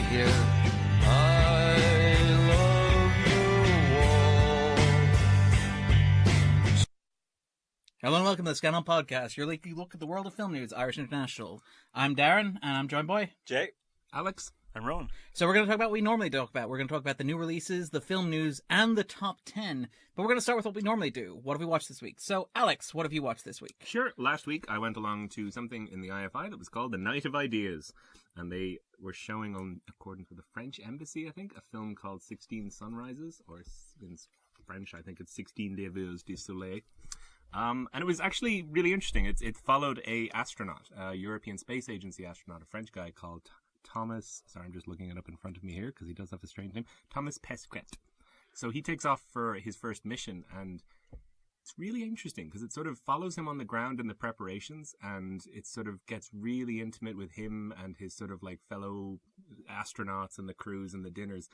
here. I love you all. Hello and welcome to the Scannain Podcast, your weekly look at the world of film news, Irish International. I'm Darren, and I'm joined by Jay, Alex, and Ronan. So we're going to talk about what we normally talk about. We're going to talk about the new releases, the film news, and the top 10. But we're going to start with what we normally do. What have we watched this week? So, Alex, what have you watched this week? Sure. Last week I went along to something in the IFI that was called The Night of Ideas. And they were showing, on according to the French Embassy, I think, a film called 16 Sunrises, or in French, I think it's 16 Leveaux du Soleil. And it was actually really interesting. It followed a astronaut, a European Space Agency astronaut, a French guy called Thomas, sorry, I'm just looking it up in front of me here because he does have a strange name, Thomas Pesquet. So he takes off for his first mission, and it's really interesting because it sort of follows him on the ground in the preparations, and it sort of gets really intimate with him and his sort of like fellow astronauts and the crews and the dinners.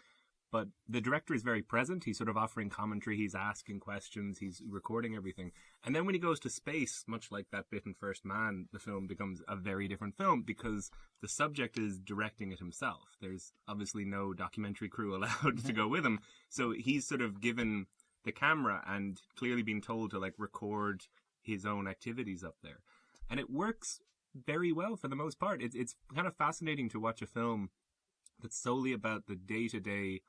But the director is very present. He's sort of offering commentary. He's asking questions. He's recording everything. And then when he goes to space, much like that bit in First Man, the film becomes a very different film because the subject is directing it himself. There's obviously no documentary crew allowed to go with him. So he's sort of given the camera and clearly being told to like record his own activities up there. And it works very well for the most part. It's kind of fascinating to watch a film that's solely about the day-to-day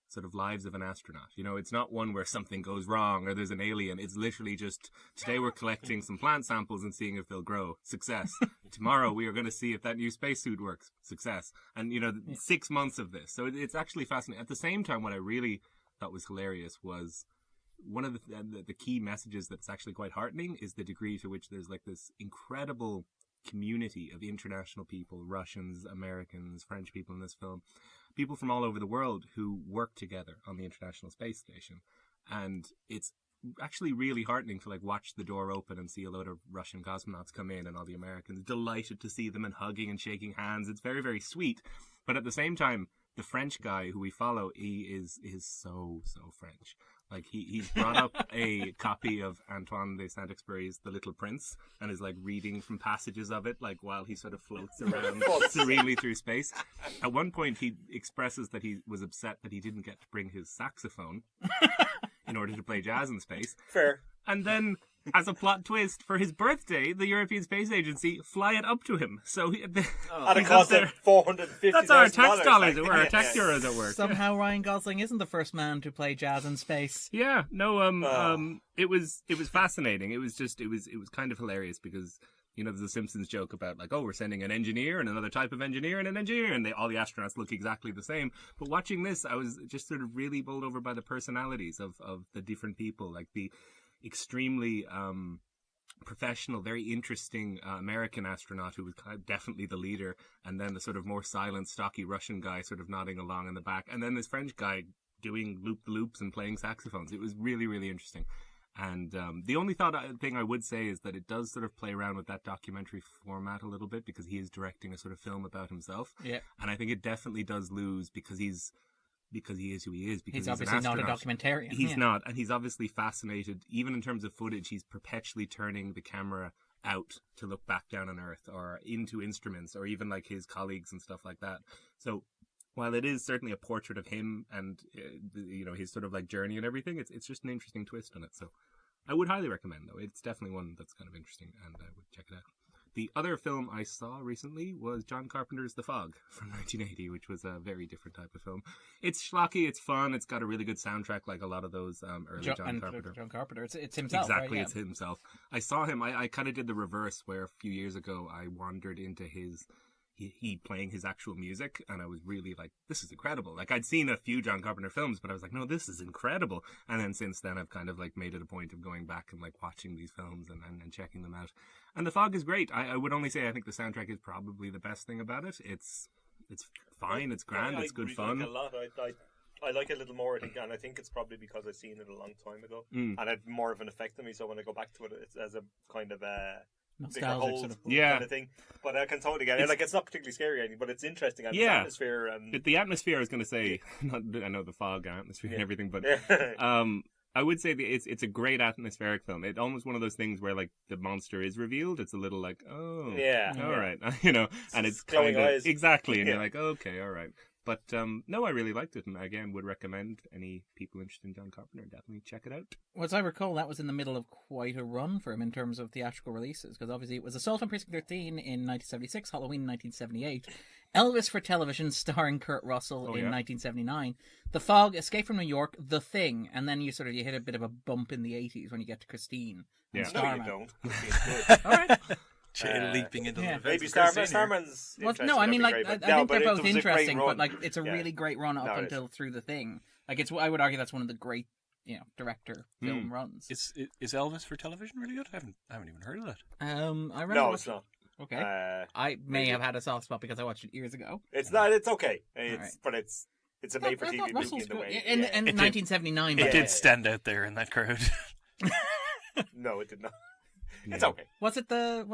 sort of lives of an astronaut. You know, it's not one where something goes wrong or there's an alien. It's literally just, today we're collecting some plant samples and seeing if they'll grow. Success. Tomorrow we are going to see if that new spacesuit works. Success. And, you know, 6 months of this. So it's actually fascinating. At the same time, what I really thought was hilarious was one of the key messages that's actually quite heartening is the degree to which there's like this incredible community of international people, Russians, Americans, French people in this film, people from all over the world who work together on the International Space Station. And it's actually really heartening to like watch the door open and see a load of Russian cosmonauts come in and all the Americans delighted to see them and hugging and shaking hands. It's very, very sweet. But at the same time, the French guy who we follow, he is so French. Like he's brought up a copy of Antoine de Saint-Exupéry's The Little Prince and is like reading from passages of it, like while he sort of floats around serenely through space. At one point, he expresses that he was upset that he didn't get to bring his saxophone in order to play jazz in space. Fair. And then, as a plot twist, for his birthday, the European Space Agency fly it up to him. So and it cost him $450,000. That's our tax dollars at work, our tax euros at work. Somehow Ryan Gosling isn't the first man to play jazz in space. Yeah, no, it was fascinating. It was kind of hilarious because, you know, there's a Simpsons joke about like, oh, we're sending an engineer and another type of engineer and an engineer, and all the astronauts look exactly the same. But watching this, I was just sort of really bowled over by the personalities of the different people, like the extremely professional, very interesting American astronaut who was definitely the leader, and then the sort of more silent, stocky Russian guy sort of nodding along in the back, and then this French guy doing loop-the-loops and playing saxophones. It was really, really interesting. And the only thing I would say is that it does sort of play around with that documentary format a little bit because he is directing a sort of film about himself. Yeah. And I think it definitely does lose because he is who he is. Because he's obviously not a documentarian. He's not, and he's obviously fascinated. Even in terms of footage, he's perpetually turning the camera out to look back down on Earth or into instruments or even like his colleagues and stuff like that. So while it is certainly a portrait of him and you know, his sort of like journey and everything, it's just an interesting twist on it. So I would highly recommend, though. It's definitely one that's kind of interesting, and I would check it out. The other film I saw recently was John Carpenter's The Fog from 1980, which was a very different type of film. It's schlocky, it's fun, it's got a really good soundtrack like a lot of those early John Carpenter. John Carpenter, it's himself, exactly, right? It's himself. I saw him, I kind of did the reverse, where a few years ago I wandered into he playing his actual music, and I was really like, this is incredible. Like, I'd seen a few John Carpenter films, but I was like, no, this is incredible. And then since then, I've kind of like made it a point of going back and like watching these films and checking them out. And The Fog is great. I would only say I think the soundtrack is probably the best thing about it. It's fine, it's grand, it's good fun. I like it a lot. I like it a little more, I think, and I think it's probably because I've seen it a long time ago, and it had more of an effect on me. So when I go back to it, it's as a kind of nostalgic sort of, kind of thing. But I can totally get it. Like, it's not particularly scary or anything, but it's interesting. And yeah, it's atmosphere. The atmosphere, I was going to say, I know the fog atmosphere and everything, but I would say that it's a great atmospheric film. It's almost one of those things where like the monster is revealed. It's a little like, oh, yeah, all right, you know, and it's glowing kind of eyes. Exactly, and you're like, okay, all right. But no, I really liked it, and again, would recommend any people interested in John Carpenter definitely check it out. Well, as I recall, that was in the middle of quite a run for him in terms of theatrical releases, because obviously it was Assault on Precinct 13 in 1976, Halloween in 1978, Elvis for television starring Kurt Russell in 1979, The Fog, Escape from New York, The Thing, and then you hit a bit of a bump in the 80s when you get to Christine. And No, Starman. you don't. Christine's good. All right. Leaping into the yeah. Maybe events. Starman's Well, interesting, no, I mean, that'd like, be I great, think but they're it both was a great interesting, but run. like, it's a Yeah. really great run up No, it until Through the Thing. Like, I would argue that's one of the great, director film runs. Is Elvis for television really good? I haven't even heard of that. I remember. No, it's not. Okay. I may have had a soft spot because I watched it years ago. It's not. It's okay. Right. But it's a made for I TV thought movie Russell's in the good. way. In yeah. 1979. It but- did stand out there in that crowd. No, it did not. Yeah. It's okay. Was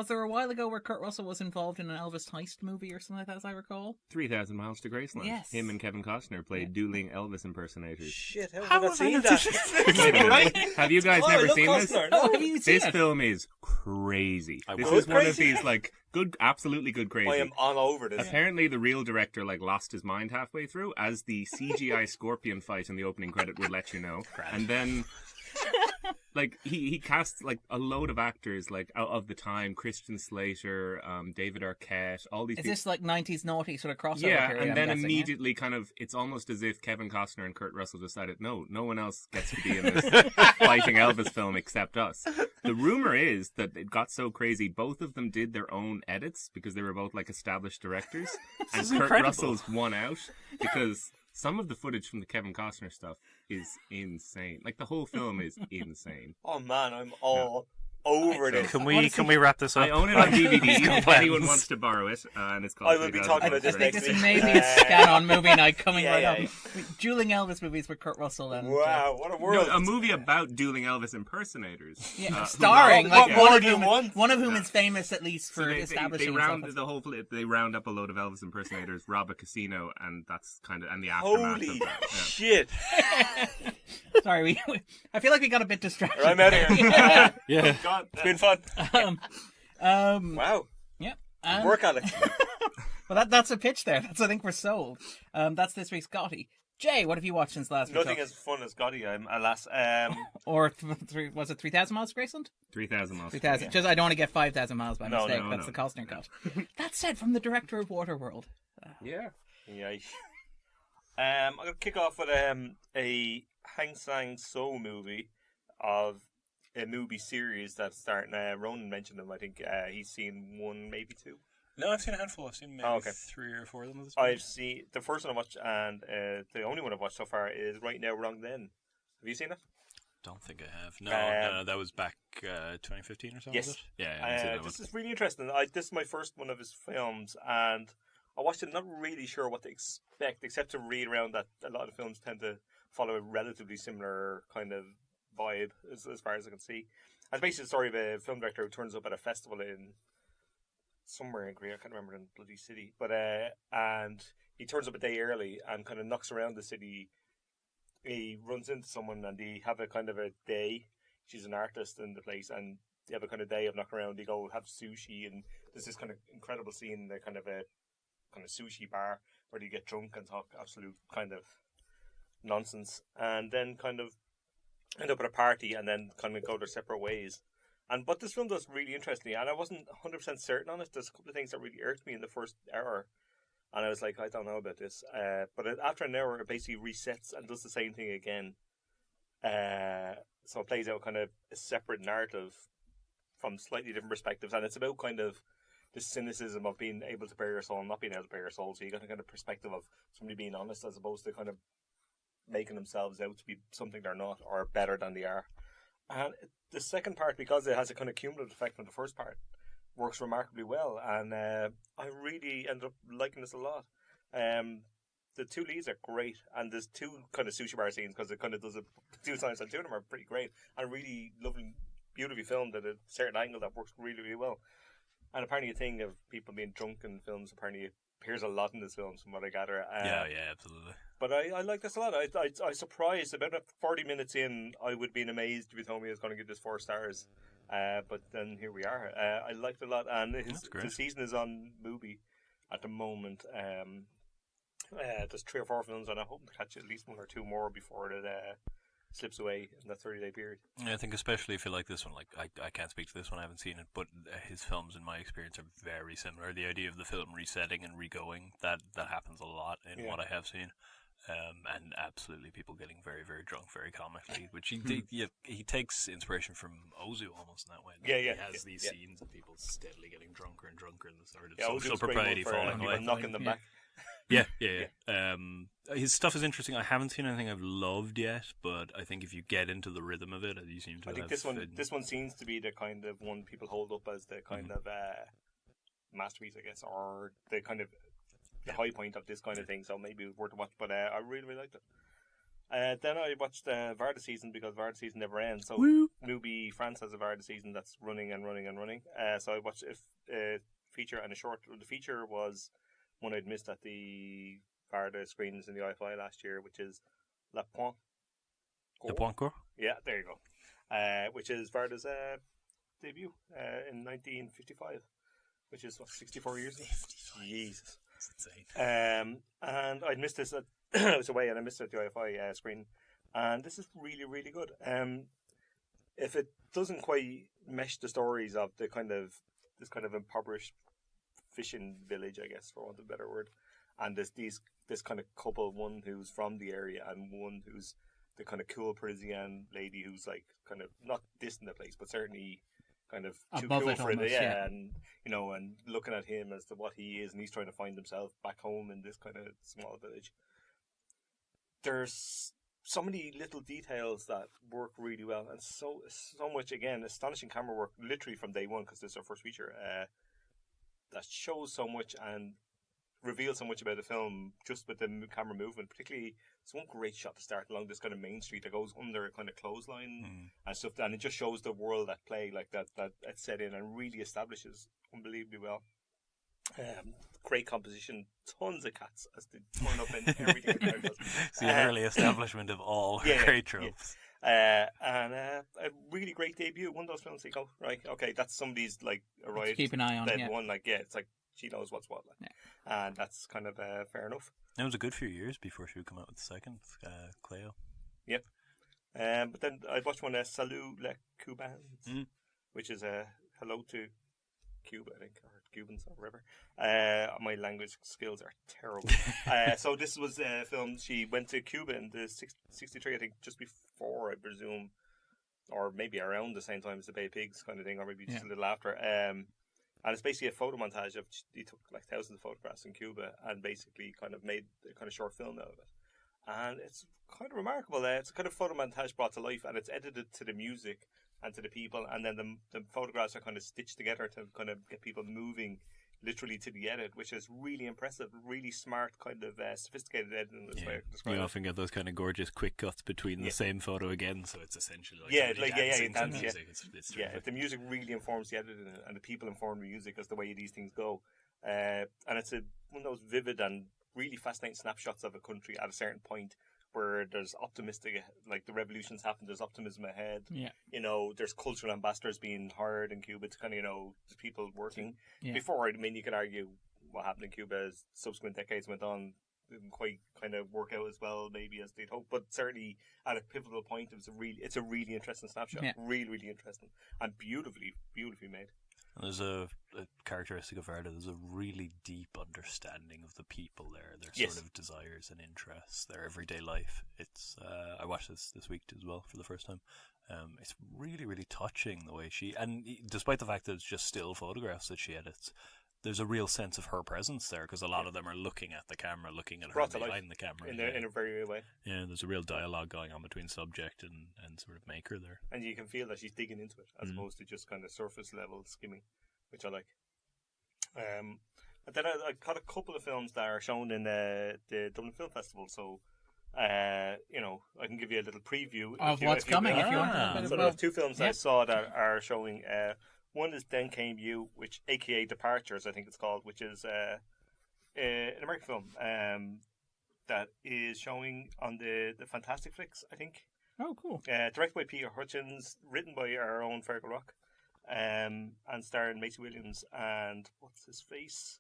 there a while ago where Kurt Russell was involved in an Elvis heist movie or something like that, as I recall? 3,000 Miles to Graceland. Yes. Him and Kevin Costner played dueling Elvis impersonators. Shit, how How have I have I seen not that? seen Wait a minute. Right? Have you guys Oh, I never love seen this? Costner. Oh, have you seen This it? film is crazy. This will. is one of Crazy? these good, absolutely good crazy. I am on over this. Apparently, the real director lost his mind halfway through, as the CGI scorpion fight in the opening credit would let you know. And then, he cast a load of actors out of the time: Christian Slater, David Arquette, all these. Is people. this like 90s naughty sort of crossover Yeah, period, and I'm then guessing, immediately it's almost as if Kevin Costner and Kurt Russell decided, no one else gets to be in this fighting Elvis film except us. The rumor is that it got so crazy, both of them did their own edits because they were both established directors, and is Kurt incredible. Russell's won out because some of the footage from the Kevin Costner stuff is insane. The whole film is insane. Oh man, I'm all over this. Can we wrap this up? I own it on DVD. If Plans. anyone wants to borrow it, and it's called. I will be talking about I this think next this week. may be a Scannain movie night coming Yeah, right yeah, up. yeah. Dueling Elvis movies with Kurt Russell and Wow, what a No, world! a movie about dueling Elvis impersonators. yeah, who starring what like more one of do you whom, want? one of whom is famous at least for So establishing they round himself. the whole. They round up a load of Elvis impersonators, rob a casino, and that's and the aftermath Holy of that. Yeah. shit! Sorry, I feel like we got a bit distracted. I'm out of here. Yeah. God, it's been fun. Wow, Yeah. work, Alex. Well, that's a pitch there. I think we're sold. That's this week's Gotti. Jay, what have you watched since last week? Nothing as fun as Gotti, alas. Or was it 3,000 miles to Graceland? 3,000 miles. 3,000. Just I don't want to get 5,000 miles by No, mistake. no, That's no. the Costner cut. That said, from the director of Waterworld. Yeah. Yikes. I'm gonna kick off with a Hang Sang So movie of a movie series that's starting. Ronan mentioned them. I think he's seen one, maybe two. No, I've seen a handful. I've seen maybe Oh, okay. 3 or 4 of them. At this point. I've seen the first one I watched, and the only one I've watched so far is Right Now, Wrong Then. Have you seen it? Don't think I have. No, Um, that was back 2015 or something. yes. Was it? Yeah, I haven't seen that one. This is really interesting. This is my first one of his films, and I watched it not really sure what to expect, except to read around that a lot of films tend to follow a relatively similar kind of vibe, as far as I can see. It's basically the story of a film director who turns up at a festival in somewhere in Korea, I can't remember the bloody city, but and he turns up a day early and kind of knocks around the city. He runs into someone and they have a kind of a day. She's an artist in the place, and they have a kind of day of knocking around. They go have sushi, and there's this kind of incredible scene in the kind of sushi bar where they get drunk and talk absolute kind of nonsense, and then kind of end up at a party and then kind of go their separate ways. But this film does really interestingly, and I wasn't 100% certain on it. There's a couple of things that really irked me in the first hour, and I was like, I don't know about this. But after an hour, it basically resets and does the same thing again. So it plays out kind of a separate narrative from slightly different perspectives, and it's about kind of the cynicism of being able to bear your soul and not being able to bear your soul. So you got a kind of perspective of somebody being honest as opposed to kind of making themselves out to be something they're not or better than they are. And the second part, because it has a kind of cumulative effect on the first part, works remarkably well, and I really ended up liking this a lot. The two leads are great, and there's two kind of sushi bar scenes because it kind of does it 2 times, and two of them are pretty great and really lovely, beautifully filmed at a certain angle that works really, really well. And apparently, a thing of people being drunk in films apparently appears a lot in this film, from what I gather. Yeah, absolutely. But I like this a lot. I surprised about 40 minutes in, I would have been amazed if you told me I was going to give this 4 stars. But then here we are. I liked it a lot, and the season is on Mubi at the moment. There's 3 or 4 films, and I'm hoping to catch at least 1 or 2 more before it slips away in that 30-day period. Yeah, I think especially if you like this one, like I can't speak to this one, I haven't seen it, but his films, in my experience, are very similar. The idea of the film resetting and re-going, that happens a lot in what I have seen. And absolutely people getting very, very drunk, very comically, which he takes inspiration from Ozu almost in that way. Yeah. He has these scenes of people steadily getting drunker and drunker and the sort of Ozu's social great propriety one for, falling away. knocking them back. Yeah. His stuff is interesting. I haven't seen anything I've loved yet, but I think if you get into the rhythm of it, you seem to. I think this one seems to be the kind of one people hold up as the kind of masterpiece, I guess, or the kind of the high point of this kind of thing. So maybe it was worth a watch. But I really, really liked it. Then I watched Varda season because Varda season never ends. So Newbie France has a Varda season that's running and running and running. So I watched a feature and a short. The feature was one I'd missed at the Varda screenings in the IFI last year, which is La Pointe. Le Point Court? Yeah, there you go. Which is Varda's debut in 1955, which is 64 years ago. Jesus. That's insane. And I'd missed this I was away and I missed it at the IFI screen, and this is really, really good. If it doesn't quite mesh the stories of this kind of impoverished fishing village, I guess, for want of a better word, and this kind of couple, one who's from the area and one who's the kind of cool Parisian lady who's like kind of not distant the place, but certainly kind of too above cool it for almost, it, yeah. and and looking at him as to what he is, and he's trying to find himself back home in this kind of small village. There's so many little details that work really well, and so much, again, astonishing camera work literally from day one, because this is our first feature, that shows so much and reveals so much about the film just with the camera movement. Particularly, it's one great shot to start along this kind of main street that goes under a kind of clothesline and stuff, and it just shows the world at play, like that it's set in and really establishes unbelievably well. Great composition, tons of cats as they turn up in everything. It's the early establishment of all great tropes. And a really great debut. One of those films you go, right, okay, that's somebody's like arrived. Keep an eye on, yeah. One, like, it's like she knows what's what, like, and that's kind of fair enough. It was a good few years before she would come out with the second, Cleo. Yep. But then I watched one, Salut les Cubans, which is a hello to Cuba, I think, or Cubans, or whatever. My language skills are terrible. So this was a film. She went to Cuba in the 63, I think, just before, I presume, or maybe around the same time as the Bay of Pigs kind of thing, or maybe just a little after. And it's basically a photo montage of, he took like thousands of photographs in Cuba and basically kind of made a kind of short film out of it. And it's kind of remarkable. It's a kind of photo montage brought to life, and it's edited to the music and to the people, and then the photographs are kind of stitched together to kind of get people moving literally to the edit, which is really impressive, really smart, kind of sophisticated editing. This way I can describe you it. often get those kind of gorgeous quick cuts between the same photo again, so it's essentially like music. It's The music really informs the editing, and the people inform the music as the way these things go. And it's one of those vivid and really fascinating snapshots of a country at a certain point where there's optimistic, like the revolution's happened, there's optimism ahead. Yeah. There's cultural ambassadors being hired in Cuba to kind of, people working. Yeah. Before, I mean, you can argue what happened in Cuba as subsequent decades went on didn't quite kind of work out as well maybe as they'd hoped, but certainly at a pivotal point it's a really interesting snapshot. Really, really interesting and beautifully made. There's a characteristic of Varda. There's a really deep understanding of the people there, their sort of desires and interests, their everyday life. It's I watched this week as well for the first time. It's really, really touching the way and despite the fact that it's just still photographs that she edits, there's a real sense of her presence there, because a lot of them are looking at the camera, looking at her behind the camera. In a very real way. Yeah, there's a real dialogue going on between subject and sort of maker there. And you can feel that she's digging into it, as opposed to just kind of surface level skimming, which I like. And then I caught a couple of films that are shown in the Dublin Film Festival, so I can give you a little preview of what's coming if you want. So there's 2 films I saw that are showing. One is Then Came You, which aka Departures, I think it's called, which is an American film that is showing on the Fantastic Flicks, I think. Oh, cool. Directed by Peter Hutchins, written by our own Fergal Rock, and starring Macy Williams and what's his face,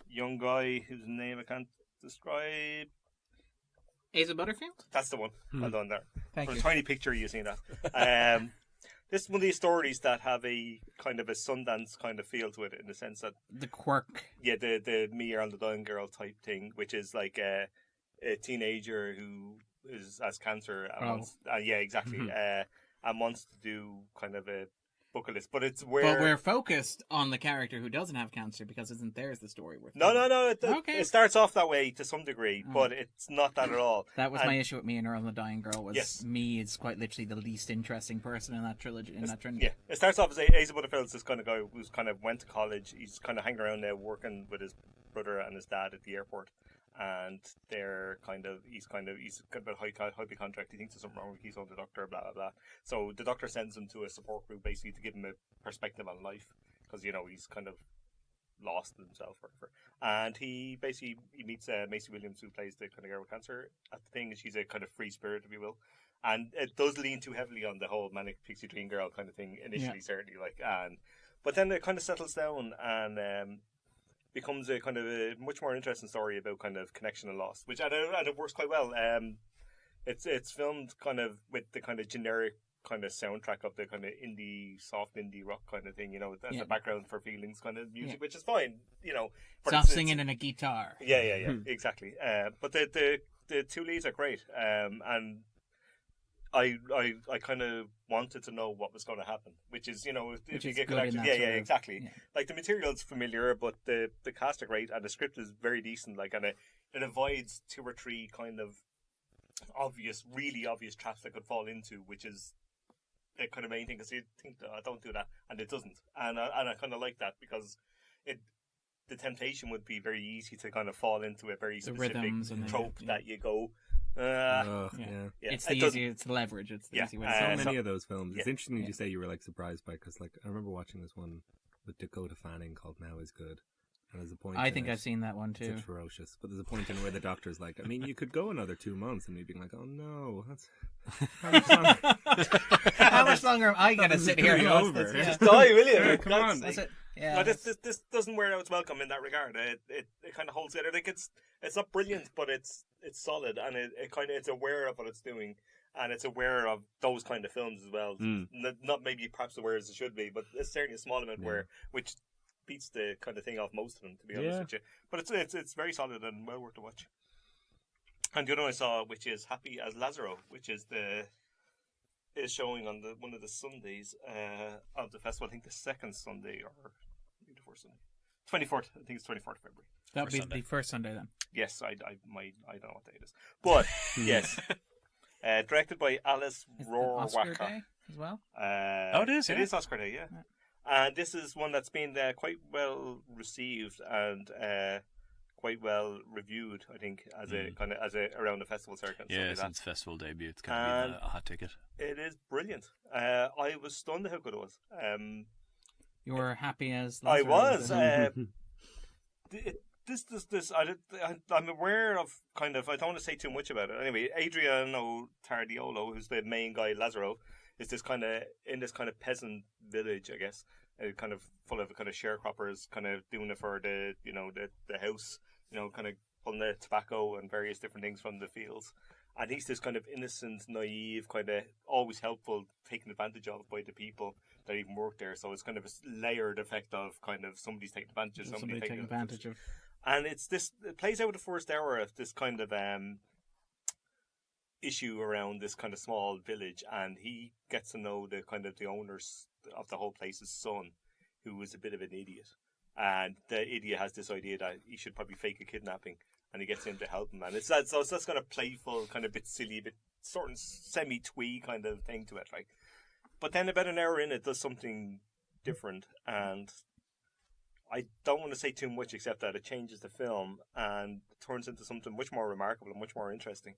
young guy whose name I can't describe. Asa Butterfield? That's the one. Well done there. Thank For you. a tiny picture, you seen that. This is one of these stories that have a kind of a Sundance kind of feel to it, in the sense that The quirk. the Me on the Dying Girl type thing, which is like a teenager who has cancer and wants, exactly, and wants to do kind of a bucket list, but we're focused on the character who doesn't have cancer, because isn't theirs the story worth? No. Okay. It starts off that way to some degree, but it's not that at all. That was my issue with Me and Earl and the Dying Girl. Was Yes. Me is quite literally the least interesting person in that trilogy. That trinity. Yeah, it starts off as Asa Butterfield's this kind of guy who's kind of went to college. He's kind of hanging around there, working with his brother and his dad at the airport. And he's got a high contract. He thinks there's something wrong with him. He's on the doctor, blah, blah, blah. So the doctor sends him to a support group basically to give him a perspective on life, because, he's kind of lost himself or whatever. And he meets Macy Williams, who plays the kind of girl with cancer at the thing. She's a kind of free spirit, if you will. And it does lean too heavily on the whole manic pixie dream girl kind of thing initially, certainly. But then it kind of settles down and becomes a kind of a much more interesting story about kind of connection and loss, which and it works quite well. It's filmed kind of with the kind of generic kind of soundtrack of the kind of soft indie rock kind of thing, as the background for feelings kind of music, which is fine, but Stop singing in a guitar. Yeah, exactly. But the two leads are great, and I kind of wanted to know what was going to happen, which is, if you get connected, exactly. Yeah. Like, the material's familiar, but the cast are great, and the script is very decent. Like, and it avoids 2 or 3 kind of really obvious traps that could fall into, which is the kind of main thing. Because you think, don't do that, and it doesn't, and I kind of like that, because the temptation would be very easy to kind of fall into a very specific trope that you go. It's the leverage. It's the easy way. So many of those films. It's interesting you say you were like surprised by, because like I remember watching this one with Dakota Fanning called Now Is Good, and there's a point. I think I've seen that one too. It's ferocious, but there's a point in where the doctor's like, I mean, you could go another 2 months, and me being like, oh no, that's how much longer am I gonna sit here? Over. Just die, will you? Come on, that's it. Yeah, no, this doesn't wear out its welcome in that regard. It kind of holds together. Like, it's not brilliant, but it's solid, and it's aware of what it's doing, and it's aware of those kind of films as well. Not maybe perhaps aware as it should be, but it's certainly a small amount which beats the kind of thing off most of them, to be honest with you. But it's very solid and well worth to watch. And the other one I saw, which is Happy as Lazaro, which is showing on one of the Sundays of the festival. I think the second Sunday or the first Sunday, 24th. I think it's 24th of February. That'd be the first Sunday then. Yes, I don't know what day it is, but yes, directed by Alice Rohrwacher. Oscar Day as well. It is. Yeah. It is Oscar Day, yeah. And this is one that's been quite well received and quite well reviewed, I think, as a around the festival circuit. Yeah, since festival debut, it's kind of been a hot ticket. It is brilliant. I was stunned at how good it was. You were happy as I Lazarus. was. I'm aware of kind of. I don't want to say too much about it. Anyway, Adriano Tardiolo, who's the main guy, Lazaro, is this kind of in this kind of peasant village, I guess, kind of full of kind of sharecroppers, kind of doing it for the house, kind of pulling the tobacco and various different things from the fields. And he's this kind of innocent, naive, kind of always helpful, taken advantage of by the people that even work there. So it's kind of a layered effect of kind of somebody's taking advantage of somebody taking advantage of. And it plays out the first hour of this kind of issue around this kind of small village, and he gets to know the kind of the owners of the whole place's son, who is a bit of an idiot. And the idiot has this idea that he should probably fake a kidnapping, and he gets him to help him. And it's that kind of playful, kind of bit silly, bit sort of semi-twee kind of thing to it, right? But then about an hour in, it does something different, and I don't want to say too much except that it changes the film and turns into something much more remarkable and much more interesting,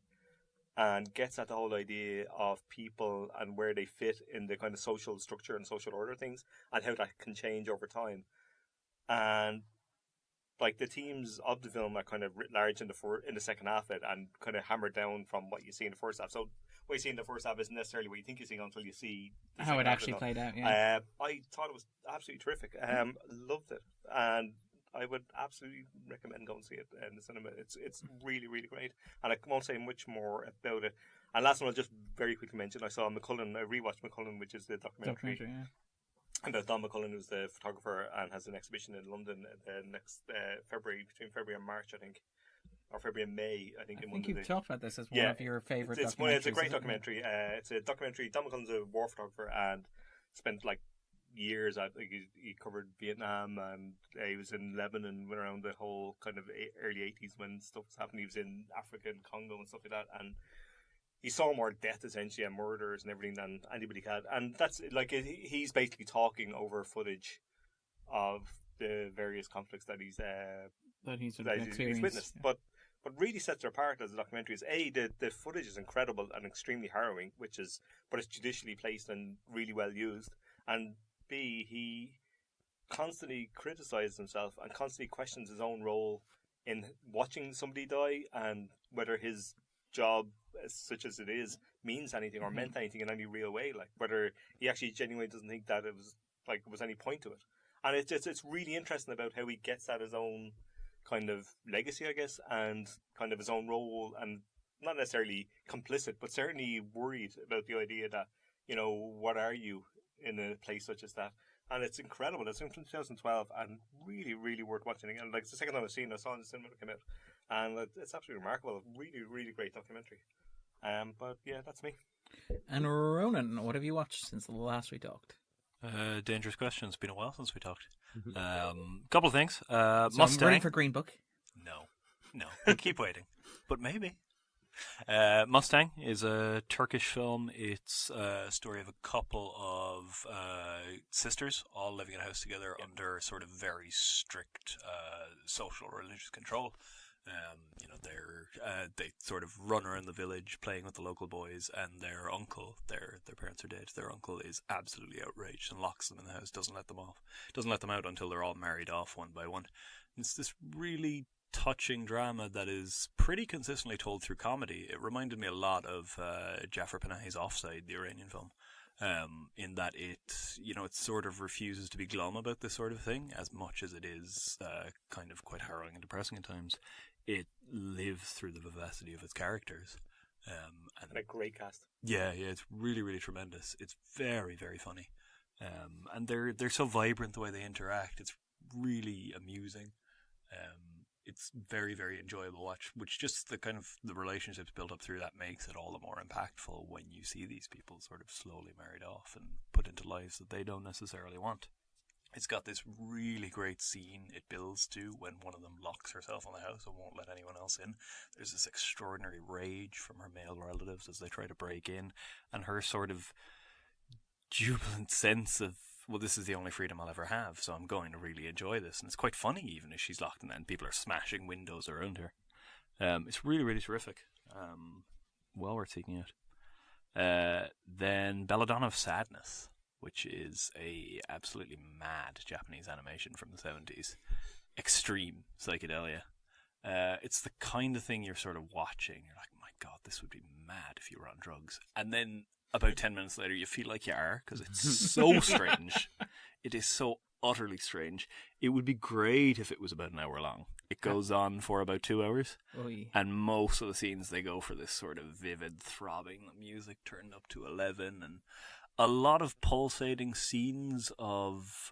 and gets at the whole idea of people and where they fit in the kind of social structure and social order things, and how that can change over time. And like the themes of the film are kind of writ large in the second half of it, and kind of hammered down from what you see in the first half. So what you see in the first half isn't necessarily what you think you see until you see how it actually played out. Yeah, I thought it was absolutely terrific. Loved it, and I would absolutely recommend going to see it in the cinema. It's really, really great. And I won't say much more about it. And last one, I'll just very quickly mention, I saw McCullen, I rewatched McCullen, which is the documentary about Don McCullen, who's the photographer and has an exhibition in London next February, between February and March, I think. Or February and May, I think. I think you've talked about this as one of your favourite documentaries. It's a great documentary. It's a documentary. Don McCullen's a war photographer and spent like years at, like, he covered Vietnam, and he was in Lebanon around the whole kind of early 80s when stuff was happening. He was in Africa and Congo and stuff like that, and he saw more death essentially and murders and everything than anybody had. And that's like, he's basically talking over footage of the various conflicts that he's witnessed. But what really sets it apart as a documentary is the footage is incredible and extremely harrowing, but it's judicially placed and really well used. And B, he constantly criticizes himself and constantly questions his own role in watching somebody die, and whether his job, such as it is, means anything or meant anything in any real way. Like whether he actually genuinely doesn't think that it was any point to it. And it's really interesting about how he gets at his own kind of legacy, I guess, and kind of his own role, and not necessarily complicit, but certainly worried about the idea that, what are you in a place such as that? And it's incredible. It's from 2012 and really, really worth watching again. Like, it's the second time I've seen it. I saw it in the cinema when it came out, and it's absolutely remarkable. Really, really great documentary. But yeah, that's me. And Ronan, what have you watched since the last we talked? Dangerous question. It's been a while since we talked. Couple of things. So Mustang. I'm waiting for Green Book. No. Keep waiting. But maybe. Mustang is a Turkish film. It's a story of a couple of sisters all living in a house together under sort of very strict social religious control. They sort of run around the village playing with the local boys, and their uncle, their parents are dead, their uncle is absolutely outraged and locks them in the house, doesn't let them out until they're all married off one by one. It's this really touching drama that is pretty consistently told through comedy. It reminded me a lot of Jafar Panahi's Offside, the Iranian film, in that it sort of refuses to be glum about this sort of thing as much as it is kind of quite harrowing and depressing at times. It lives through the vivacity of its characters. And a great cast. Yeah, it's really, really tremendous. It's very, very funny. And they're so vibrant the way they interact. It's really amusing. It's very, very enjoyable watch, which just the kind of the relationships built up through that makes it all the more impactful when you see these people sort of slowly married off and put into lives that they don't necessarily want. It's got this really great scene it builds to when one of them locks herself in the house and won't let anyone else in. There's this extraordinary rage from her male relatives as they try to break in, and her sort of jubilant sense of, well, this is the only freedom I'll ever have, so I'm going to really enjoy this. And it's quite funny even as she's locked in there and people are smashing windows around her. It's really, really terrific. Well worth seeking out. Then Belladonna of Sadness, which is a absolutely mad Japanese animation from the 70s. Extreme psychedelia. It's the kind of thing you're sort of watching. You're like, my God, this would be mad if you were on drugs. And then about 10 minutes later, you feel like you are, because it's so strange. It is so utterly strange. It would be great if it was about an hour long. It goes on for about 2 hours. Oy. And most of the scenes, they go for this sort of vivid throbbing, the music turned up to 11, and a lot of pulsating scenes of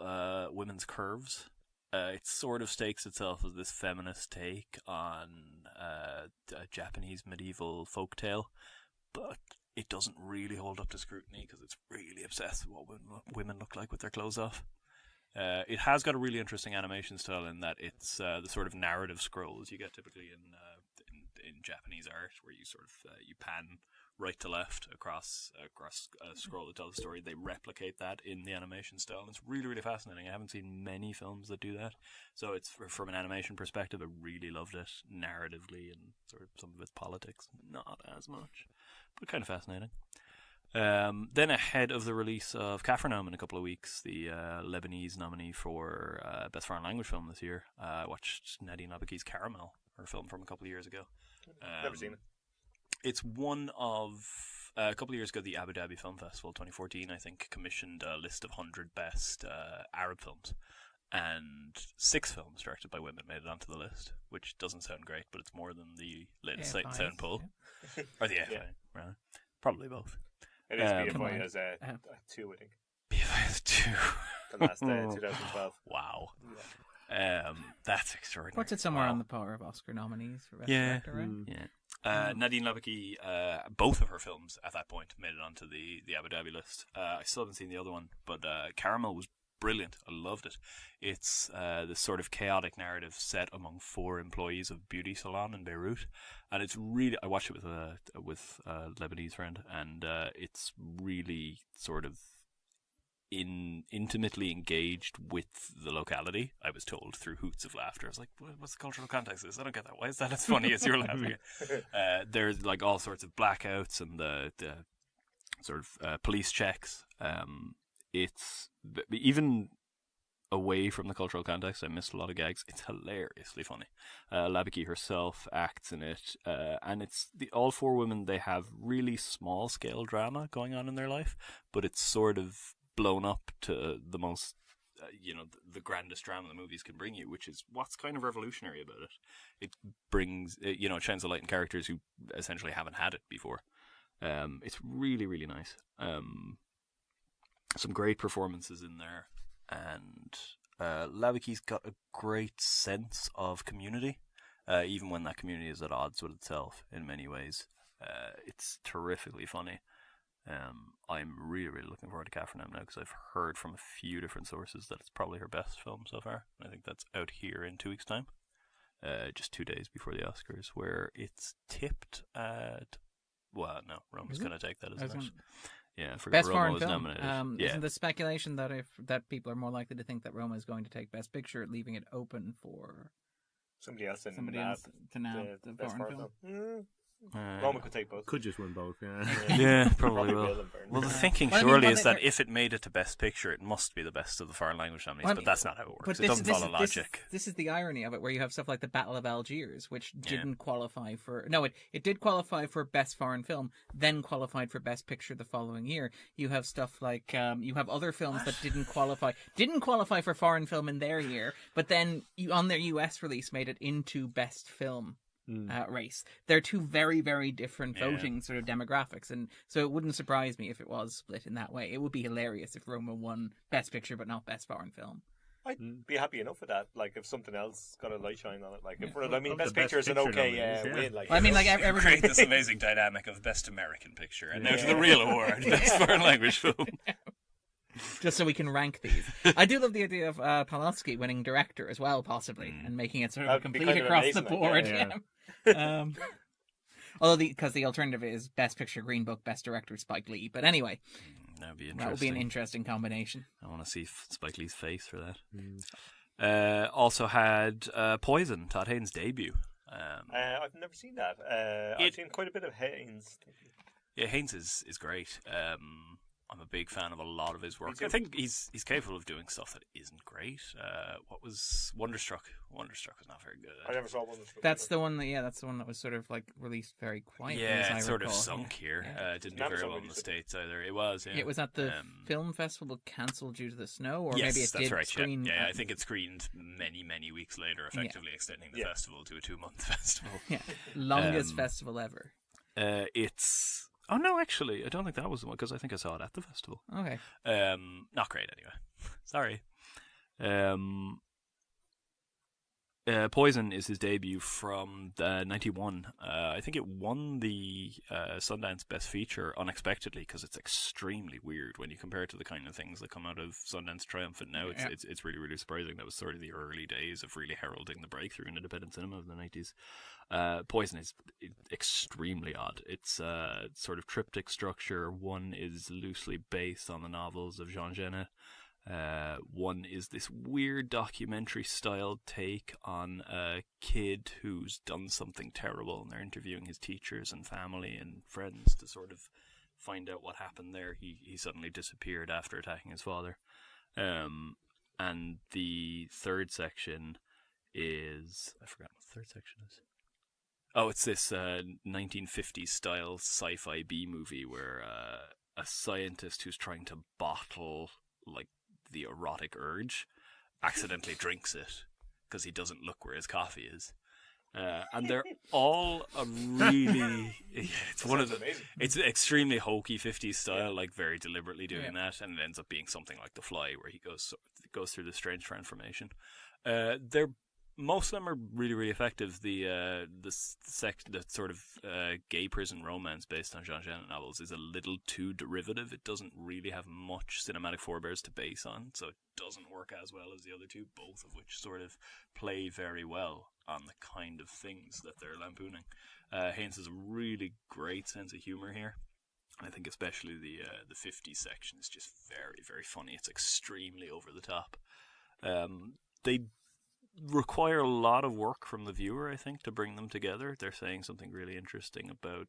women's curves. It sort of stakes itself as this feminist take on a Japanese medieval folktale, but it doesn't really hold up to scrutiny because it's really obsessed with what women look like with their clothes off. It has got a really interesting animation style in that it's the sort of narrative scrolls you get typically in Japanese art, where you sort of you pan right to left across a scroll to tell the story. They replicate that in the animation style, and it's really, really fascinating. I haven't seen many films that do that, so it's from an animation perspective, I really loved it. Narratively and sort of some of its politics, not as much, but kind of fascinating. Then ahead of the release of Capernaum in a couple of weeks, the Lebanese nominee for Best Foreign Language Film this year, I watched Nadine Labaki's Caramel, her film from a couple of years ago. Never seen it. It's one of a couple of years ago, the Abu Dhabi Film Festival 2014, I think, commissioned a list of 100 best Arab films, and 6 films directed by women made it onto the list, which doesn't sound great, but it's more than the latest Sight and Sound poll. Yeah. Or the AFI, rather. Probably both. It is BFI as a 2, I think. BFI as 2. The last 2012. Wow. That's extraordinary. Puts it somewhere on the par of Oscar nominees for Best Director, right? Yeah. Nadine Labaki, both of her films at that point made it onto the Abu Dhabi list. I still haven't seen the other one, but Caramel was brilliant. I loved it. It's this sort of chaotic narrative set among 4 employees of a beauty salon in Beirut, and it's really. I watched it with a Lebanese friend, and it's really sort of intimately engaged with the locality. I was told through hoots of laughter. I was like, "What's the cultural context of this? I don't get that. Why is that as funny as you're laughing?" There's like all sorts of blackouts and the sort of police checks. It's even away from the cultural context. I missed a lot of gags. It's hilariously funny. Labaki herself acts in it, and it's all 4 women. They have really small scale drama going on in their life, but it's sort of blown up to the most, the grandest drama the movies can bring you, which is what's kind of revolutionary about it. It brings, it shines a light on characters who essentially haven't had it before. It's really, really nice. Some great performances in there, and Labaki's got a great sense of community, even when that community is at odds with itself in many ways. It's terrifically funny. I'm really, really looking forward to Capernaum now, because I've heard from a few different sources that it's probably her best film so far. I think that's out here in 2 weeks' time, just 2 days before the Oscars, where it's tipped at. Well, no, Roma's going to take that, isn't it? Yeah, I forgot Best Roma foreign was film. nominated. Isn't the speculation that people are more likely to think that Roma is going to take Best Picture, leaving it open for somebody else to nab the best foreign foreign film? Roma could take both. Could just win both, yeah. Yeah, probably will. Well, the thinking Well, I mean, surely but is that if it made it to Best Picture, it must be the best of the foreign language nominees, Well, I but mean, that's not how it works. But It doesn't follow logic. This is the irony of it, where you have stuff like the Battle of Algiers, which didn't qualify for... No, it did qualify for Best Foreign Film, then qualified for Best Picture the following year. You have stuff like... you have other films that didn't qualify for Foreign Film in their year, but then on their US release made it into Best Film. Race. They're 2 very, very different voting sort of demographics, and so it wouldn't surprise me if it was split in that way. It would be hilarious if Roma won Best Picture but not Best Foreign Film. I'd be happy enough with that. Like, if something else got a light shine on it, like Best Picture is an okay win. Like, I mean, like everybody create this amazing dynamic of Best American Picture, and now to the real award, Best Foreign Language Film. Just so we can rank these. I do love the idea of Polanski winning director as well, possibly, and making it sort of a complete kind of across the amazing, board. yeah. Although because the alternative is Best Picture, Green Book, Best Director, Spike Lee. But anyway, that would be an interesting combination. I want to see Spike Lee's face for that. Also had Poison, Todd Haynes' debut. I've never seen that. I've seen quite a bit of Haynes. Yeah, Haynes is great. I'm a big fan of a lot of his work. I think he's capable of doing stuff that isn't great. What was Wonderstruck? Wonderstruck was not very good. I never saw Wonderstruck. That's the one that was sort of like released very quietly. Yeah, as I sort recall. of sunk here. Didn't do very well in the States either. It was. Yeah. It was at the film festival cancelled due to the snow, or yes, maybe it that's did right. screen. Yeah, I think it screened many weeks later, effectively extending the festival to a 2-month festival. Yeah, longest festival ever. It's. Oh no, actually, I don't think that was the one, because I think I saw it at the festival. Okay. Not great anyway. Sorry. Poison is his debut from 91. I think it won the Sundance Best Feature unexpectedly, because it's extremely weird when you compare it to the kind of things that come out of Sundance Triumphant now. It's really, really surprising. That was sort of the early days of really heralding the breakthrough in independent cinema of the 90s. Poison is extremely odd. It's sort of triptych structure. One is loosely based on the novels of Jean Genet. One is this weird documentary style take on a kid who's done something terrible, and they're interviewing his teachers and family and friends to sort of find out what happened there. He suddenly disappeared after attacking his father. And the third section is... I forgot what the third section is. Oh, it's this 1950s style sci-fi B-movie where a scientist who's trying to bottle like the erotic urge accidentally drinks it because he doesn't look where his coffee is. And they're all a really... It's one of the... Amazing. It's extremely hokey 50s style, like very deliberately doing that, and it ends up being something like The Fly, where he goes through this strange transformation. Most of them are really, really effective. The sort of gay prison romance based on Jean Genet novels is a little too derivative. It doesn't really have much cinematic forebears to base on, so it doesn't work as well as the other two, both of which sort of play very well on the kind of things that they're lampooning. Haynes has a really great sense of humor here. I think especially the 50s section is just very, very funny. It's extremely over the top. They require a lot of work from the viewer, I think, to bring them together. They're saying something really interesting about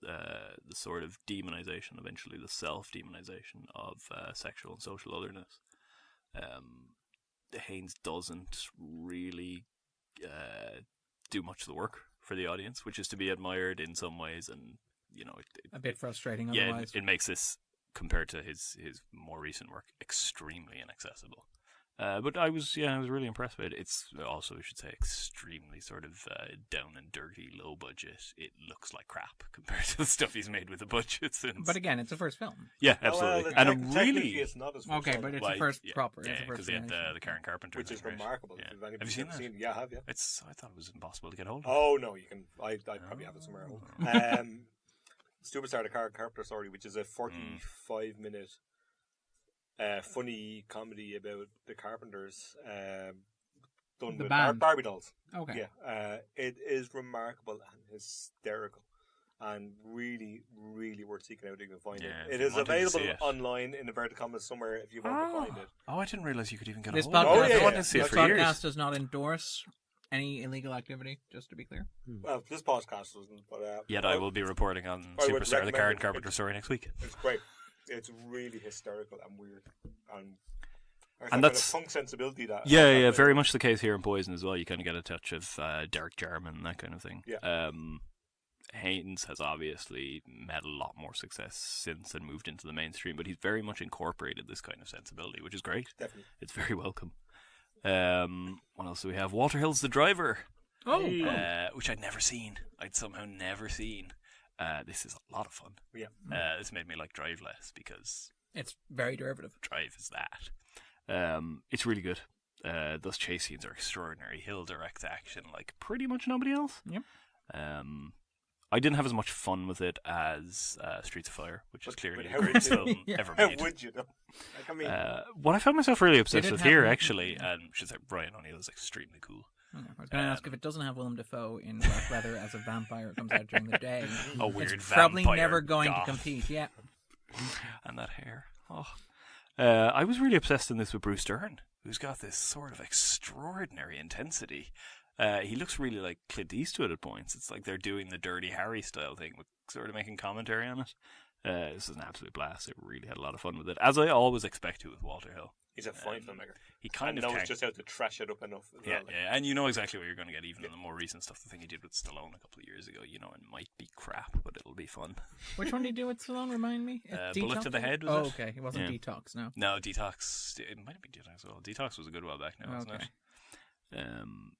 the sort of demonization, eventually the self-demonization of sexual and social otherness. Haynes doesn't really do much of the work for the audience, which is to be admired in some ways, and a bit frustrating yeah, otherwise. it makes this, compared to his more recent work, extremely inaccessible. But I was really impressed with it. It's also, we should say, extremely sort of down and dirty, low budget. It looks like crap compared to the stuff he's made with the budgets. But again, it's a first film. Yeah, absolutely. And really, it's not as Okay, but it's a first proper. Yeah, it's a first because he had the Karen Carpenter, which is thing, right? remarkable. Yeah. Have you seen that? Yeah, I have. Yeah. I thought it was impossible to get hold of. Oh no, you can. I probably have it somewhere at home. Superstar, the Carpenter story, which is a 45-minute funny comedy about the Carpenters, done The with band. Barbie dolls. Okay. Yeah, it is remarkable and hysterical, and really, really worth seeking out if you can find Yeah, it. if It you is wanted to available see it. online in inverted commas somewhere if you want to find it. Oh, I didn't realize you could even get This a hold of podcast, it. yeah, I wanted yeah. to see it this for years. podcast does not endorse any illegal activity, just to be clear. Well, this podcast doesn't, but Yet I will be reporting on I would Superstar, the recommend Karen it. Carpenter story next week. it's great. It's really hysterical and weird, and And that's- kind of punk sensibility that. Yeah, very much the case here in Poison as well. You kind of get a touch of Derek Jarman and that kind of thing. Yeah. Haynes has obviously met a lot more success since and moved into the mainstream, but he's very much incorporated this kind of sensibility, which is great. Definitely. It's very welcome. What else do we have? Walter Hill's The Driver, which I'd never seen. I'd somehow never seen. This is a lot of fun. Yeah. This made me like Drive less because It's very derivative. Drive is that. It's really good. Those chase scenes are extraordinary. Hill directs action like pretty much nobody else. Yep. I didn't have as much fun with it as Streets of Fire, which is clearly but the how greatest would film Yeah. ever How made. would you know? Like, I mean, What I found myself really obsessed Did it with have here, Will- actually, and should say Brian O'Neill is extremely cool. I was going to ask if it doesn't have Willem Dafoe in black leather as a vampire that comes out during the day. A weird It's probably vampire never going goth. to compete. Yeah. And that hair. Oh. I was really obsessed in this with Bruce Dern, who's got this sort of extraordinary intensity. He looks really like Clint Eastwood at points. It's like they're doing the Dirty Harry style thing, with sort of making commentary on it. This is an absolute blast. I really had a lot of fun with it, as I always expect to with Walter Hill. he's a fine filmmaker. He kind I of know can't... it's just how to trash it up enough. As Yeah, well. Like, yeah, and you know exactly what you're going to get, even in the more recent stuff. The thing he did with Stallone a couple of years ago, it might be crap, but it'll be fun. Which one did he do with Stallone? Remind me. Bullet Detox? to the Head, was Oh, it? okay. It wasn't Yeah. Detox, no. No, Detox. It might have been Detox as well. Detox was a good while back now, wasn't Okay. it?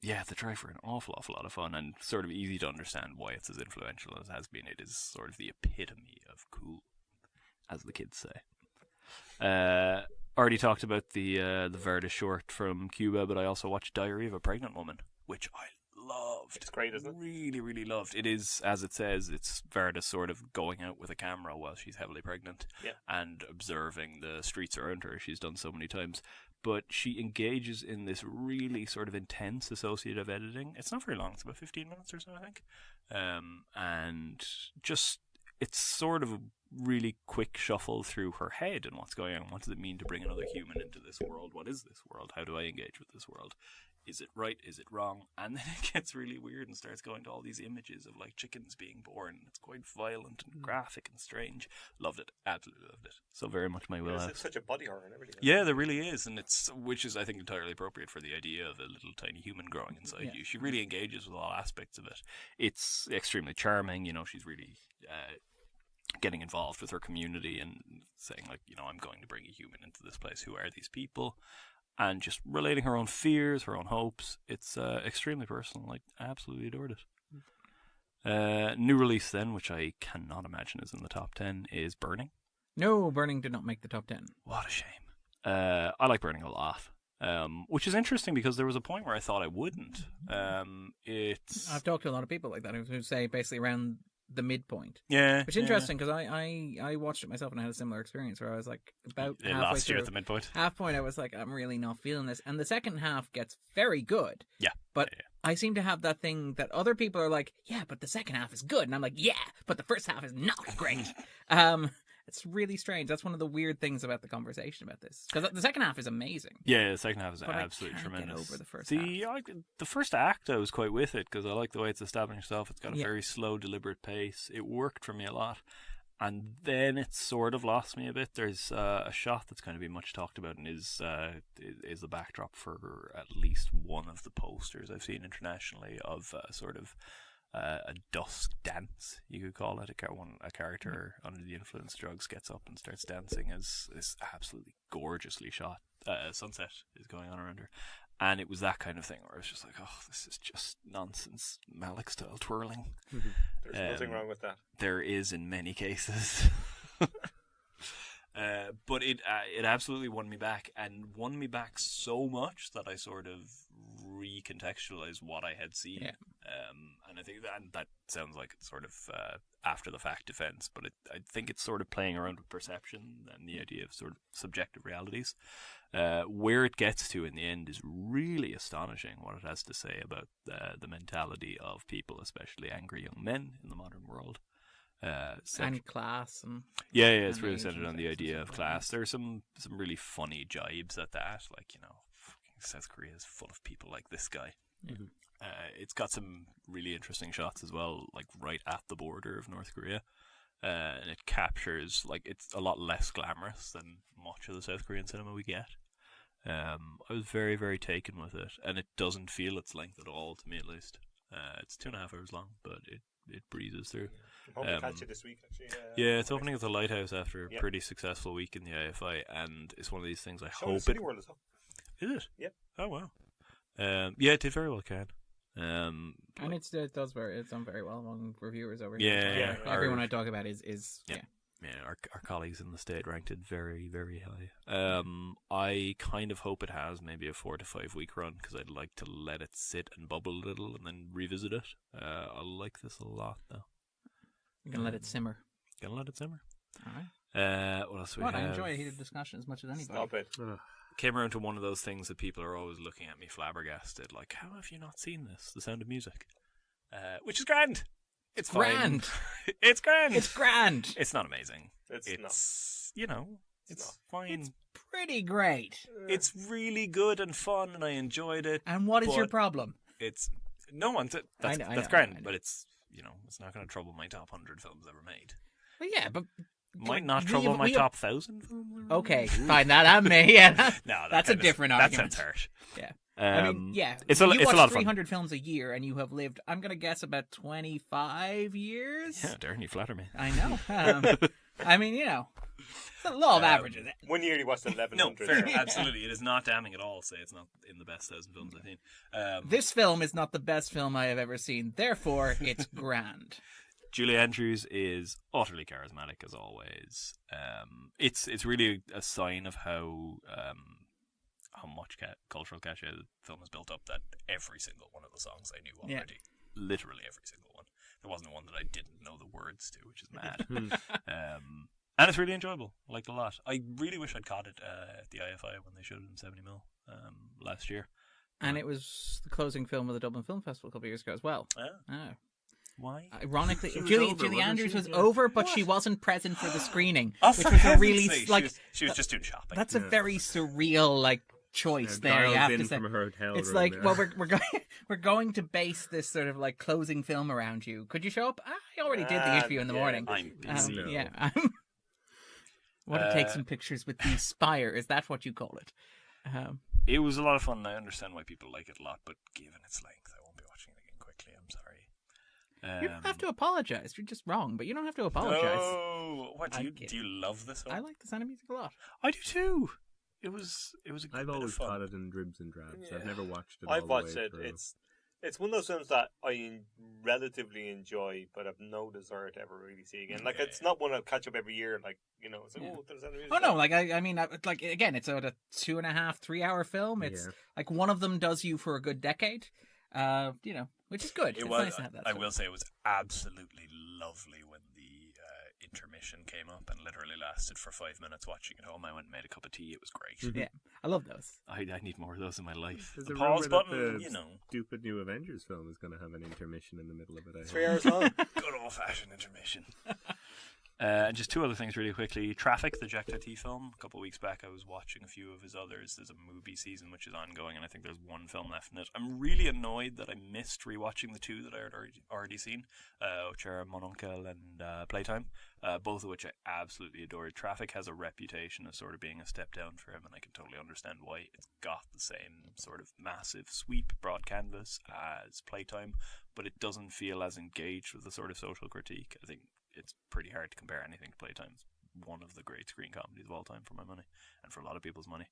Yeah, The Driver, an awful lot of fun, and sort of easy to understand why it's as influential as it has been. It is sort of the epitome of cool, as the kids say. Already talked about the Varda short from Cuba, but I also watched Diary of a Pregnant Woman, which I loved. It's great, isn't it? Really, really loved. It is, as it says, it's Varda sort of going out with a camera while she's heavily pregnant and observing the streets around her. She's done so many times. But she engages in this really sort of intense associative editing. It's not very long. It's about 15 minutes or so, I think. And just, it's sort of a really quick shuffle through her head and what's going on. What does it mean to bring another human into this world? What is this world? How do I engage with this world? Is it right? Is it wrong? And then it gets really weird and starts going to all these images of like chickens being born. It's quite violent and graphic and strange. Loved it. Absolutely loved it. So very much my wheelhouse. It's such a body horror and everything. Yeah, there really is, and which is I think entirely appropriate for the idea of a little tiny human growing inside you. She really engages with all aspects of it. It's extremely charming. She's really getting involved with her community and saying like, I'm going to bring a human into this place. Who are these people? and just relating her own fears, her own hopes. It's extremely personal. I absolutely adored it. New release then, which I cannot imagine is in the top 10, is Burning. No, Burning did not make the top 10. What a shame. I like Burning a lot. Which is interesting because there was a point where I thought I wouldn't. I've talked to a lot of people like that who say basically around the midpoint. Yeah. Which is interesting because I watched it myself and I had a similar experience where I was like about It halfway lost you through. at the midpoint. Half point I was like, I'm really not feeling this. And the second half gets very good. Yeah. But Yeah. I seem to have that thing that other people are like, yeah, but the second half is good. And I'm like, yeah, but the first half is not great. It's really strange. That's one of the weird things about the conversation about this. Because the second half is amazing. Yeah, the second half is But I absolutely can't get tremendous. over the first the first act, I was quite with it because I like the way it's establishing itself. It's got a Yeah. very slow, deliberate pace. It worked for me a lot. And then it sort of lost me a bit. There's a shot that's going to be much talked about and is the backdrop for at least one of the posters I've seen internationally of sort of a dusk dance, you could call it. A character under the influence of drugs gets up and starts dancing as is absolutely gorgeously shot. Sunset is going on around her. And it was that kind of thing where I was just like, oh, this is just nonsense Malick style twirling. There's nothing wrong with that. There is in many cases. But it absolutely won me back, and won me back so much that I sort of recontextualized what I had seen. Yeah. And I think that sounds like it's sort of after the fact defense, but I think it's sort of playing around with perception and the idea of sort of subjective realities. Where it gets to in the end is really astonishing, what it has to say about the mentality of people, especially angry young men in the modern world. And class. And it's and really age centered and on the sex and idea stuff of like class. There's some really funny jibes at that, like, fucking South Korea is full of people like this guy. Mm-hmm. It's got some really interesting shots as well, like right at the border of North Korea. And it captures, like, it's a lot less glamorous than much of the South Korean cinema we get. I was very, very taken with it, and it doesn't feel its length at all, to me at least. It's 2.5 hours long, but it breezes through. I'm hoping to catch it this week, actually. It's opening at the Lighthouse after a pretty successful week in the IFI, and it's one of these things I Showing hope City World as well. Is it? Yep. Oh wow. It did very well, Ken. and it's done very well among reviewers over Yeah, here. yeah. Everyone I talk about is Yeah, our colleagues in the state ranked it very, very high. I kind of hope it has maybe a 4 to 5 week run because I'd like to let it sit and bubble a little and then revisit it. I like this a lot though. You can let it simmer. Gonna let it simmer. All right. What else we I have? enjoy a heated discussion as much as anybody. Stop it. Came around to one of those things that people are always looking at me flabbergasted, like, how have you not seen this? The Sound of Music. Which is grand. It's grand. Fine. It's grand. It's grand. It's not amazing. It's not. It's fine. It's pretty great. It's really good and fun, and I enjoyed it. And what is your but problem? It's no one's. That's I know, grand, I know. but it's it's not going to trouble my top 100 films ever made. Well, yeah, but Might not trouble my top 1,000 films ever made. Okay, fine, that and me. Yeah, No, that's a different argument. That sounds harsh. Yeah. I mean, yeah. it's you a watch lot of fun. 300 films a year, and you have lived, I'm going to guess, about 25 years. Yeah, Darren, you flatter me. I know. I mean, it's a law of averages. 1 year he watched 1,100. No, fair, absolutely. It is not damning at all. Say it's not in the best 1,000 films I've seen. This film is not the best film I have ever seen. Therefore, it's grand. Julie Andrews is utterly charismatic as always. It's really a sign of how much cultural cachet the film has built up that every single one of the songs I knew already. Literally every single one. There wasn't one that I didn't know the words to, which is mad. And it's really enjoyable. I liked it a lot. I really wish I'd caught it at the IFI when they showed it in 70mm last year. And it was the closing film of the Dublin Film Festival a couple of years ago as well. Oh. Why? Ironically, She was Julie over, wasn't Andrews she? was Yeah. over, but she wasn't present for the screening, Oh, which for was a heaven's really sake. She was just doing shopping. That's a very surreal choice there. You dialed have in to say. from a hotel It's room like, there. well, we're going to base this sort of closing film around you. Could you show up? I already did the interview in the morning. I'm busy. No. Yeah. Want to take some pictures with the Spire? Is that what you call it? It was a lot of fun, and I understand why people like it a lot, but given its length, I won't be watching it again quickly. I'm sorry. You don't have to apologize. You're just wrong, but you don't have to apologize. Oh, what do I you get do? You love this one? I like the Sound of Music a lot. I do too. It was a good I've bit always of fun. caught it in dribs and drabs. I've never watched it. I've all the watched way it. through. It's one of those films that I relatively enjoy, but have no desire to ever really see again. Like, it's not one I'll catch up every year. Like, you know, it's like, oh, there's that music. Oh no, like I mean, like again, it's a 2.5, 3 hour film. It's like one of them does you for a good decade. You know, which is good. It's nice to have that. I will say it was absolutely lovely when the intermission came up and literally lasted for 5 minutes watching it home. I went and made a cup of tea. It was great. Yeah, I love those. I need more of those in my life. There's The a pause rumor that button, the you know. stupid new Avengers film is going to have an intermission in the middle of it. 3 hours long. Good old-fashioned intermission. And just two other things really quickly. Traffic, the Jack Tati film. A couple of weeks back I was watching a few of his others. There's a movie season which is ongoing, and I think there's one film left in it. I'm really annoyed that I missed rewatching the two that I had already seen, which are Mon Oncle and Playtime, both of which I absolutely adored. Traffic has a reputation of sort of being a step down for him, and I can totally understand why. It's got the same sort of massive sweep, broad canvas as Playtime, but it doesn't feel as engaged with the sort of social critique. I think it's pretty hard to compare anything to Playtime. It's one of the great screen comedies of all time for my money, and for a lot of people's money.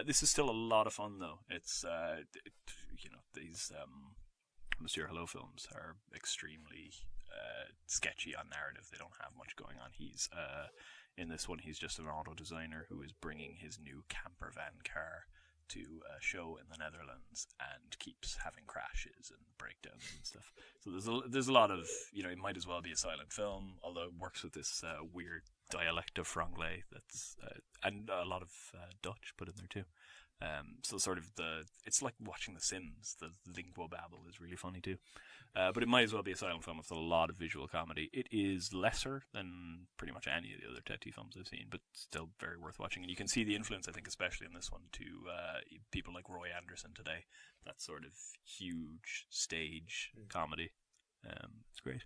This is still a lot of fun, though. It's, you know, these Monsieur Hello films are extremely sketchy on narrative. They don't have much going on. He's in this one, he's just an auto designer who is bringing his new camper van car to a show in the Netherlands and keeps having crashes and breakdowns and stuff. So there's a lot of, you know, it might as well be a silent film, although it works with this weird dialect of Franglais that's and a lot of Dutch put in there too. So sort of it's like watching The Sims. The lingual babble is really funny too. But it might as well be a silent film with a lot of visual comedy. It is lesser than pretty much any of the other Tati films I've seen, but still very worth watching. And you can see the influence, I think, especially in this one, to people like Roy Andersson today. That sort of huge stage comedy. It's great.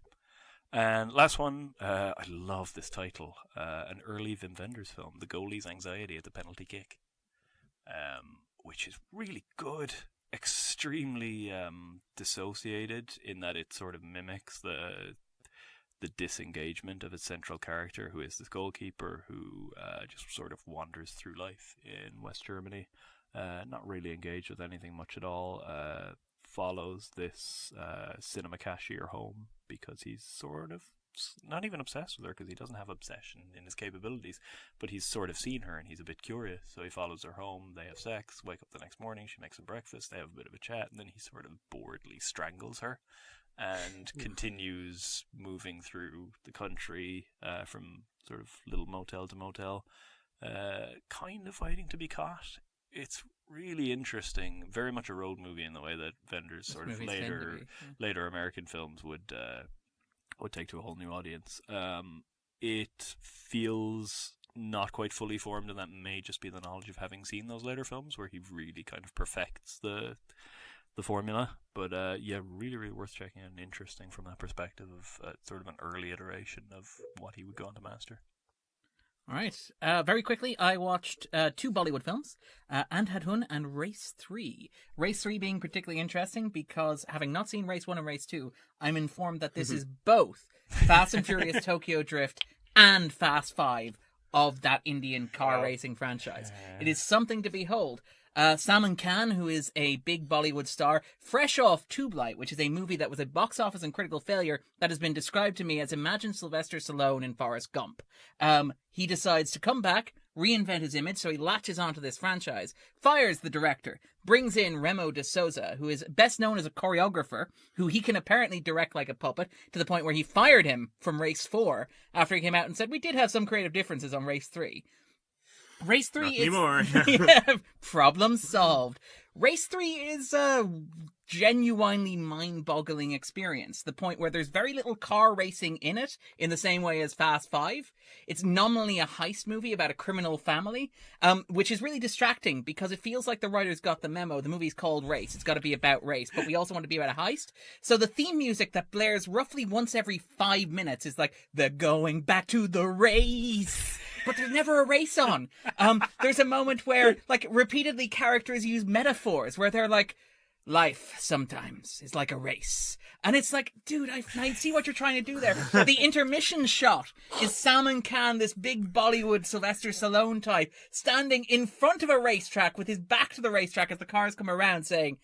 And last one, I love this title. An early Wim Wenders film, The Goalie's Anxiety at the Penalty Kick. Which is really good, extremely dissociated in that it sort of mimics the disengagement of its central character, who is this goalkeeper who just sort of wanders through life in West Germany, not really engaged with anything much at all, follows this cinema cashier home because he's sort of not even obsessed with her, because he doesn't have obsession in his capabilities, but he's sort of seen her and he's a bit curious, so he follows her home. They have sex, wake up the next morning, she makes him breakfast, they have a bit of a chat, and then he sort of boredly strangles her and continues moving through the country from sort of little motel to motel, kind of waiting to be caught. It's really interesting, very much a road movie in the way that Wenders sort of later American films would take to a whole new audience. It feels not quite fully formed, and that may just be the knowledge of having seen those later films where he really kind of perfects the formula. But yeah, really, really worth checking out and interesting from that perspective of sort of an early iteration of what he would go on to master. All right. Very quickly, I watched 2 Bollywood films, Andhadhun and Race 3. Race 3 being particularly interesting because, having not seen Race 1 and Race 2, I'm informed that this is both Fast and Furious Tokyo Drift and Fast 5 of that Indian car racing franchise. It is something to behold. Salman Khan, who is a big Bollywood star, fresh off Tube Light, which is a movie that was a box office and critical failure that has been described to me as imagine Sylvester Stallone in Forrest Gump. He decides to come back, reinvent his image, so he latches onto this franchise, fires the director, brings in Remo de Souza, who is best known as a choreographer, who he can apparently direct like a puppet, to the point where he fired him from Race 4 after he came out and said, we did have some creative differences on Race 3. Race 3 is... anymore. Yeah, problem solved. Race 3 is a genuinely mind-boggling experience. The point where there's very little car racing in it, in the same way as Fast 5. It's nominally a heist movie about a criminal family, which is really distracting because it feels like the writers got the memo. The movie's called Race. It's got to be about race, but we also want to be about a heist. So the theme music that blares roughly once every 5 minutes is like, they're going back to the race. But there's never a race on. There's a moment where, like, repeatedly characters use metaphors where they're like, life sometimes is like a race. And it's like, dude, I see what you're trying to do there. The intermission shot is Salman Khan, this big Bollywood Sylvester Stallone type, standing in front of a racetrack with his back to the racetrack as the cars come around, saying,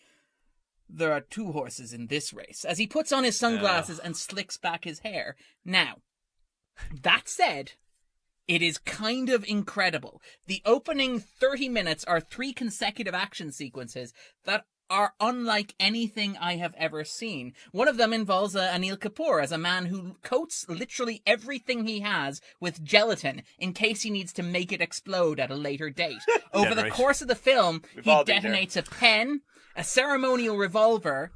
there are 2 horses in this race, as he puts on his sunglasses and slicks back his hair. Now, that said, it is kind of incredible. The opening 30 minutes are 3 consecutive action sequences that are unlike anything I have ever seen. One of them involves Anil Kapoor as a man who coats literally everything he has with gelatin in case he needs to make it explode at a later date. Over the course of the film, he detonates a pen, a ceremonial revolver,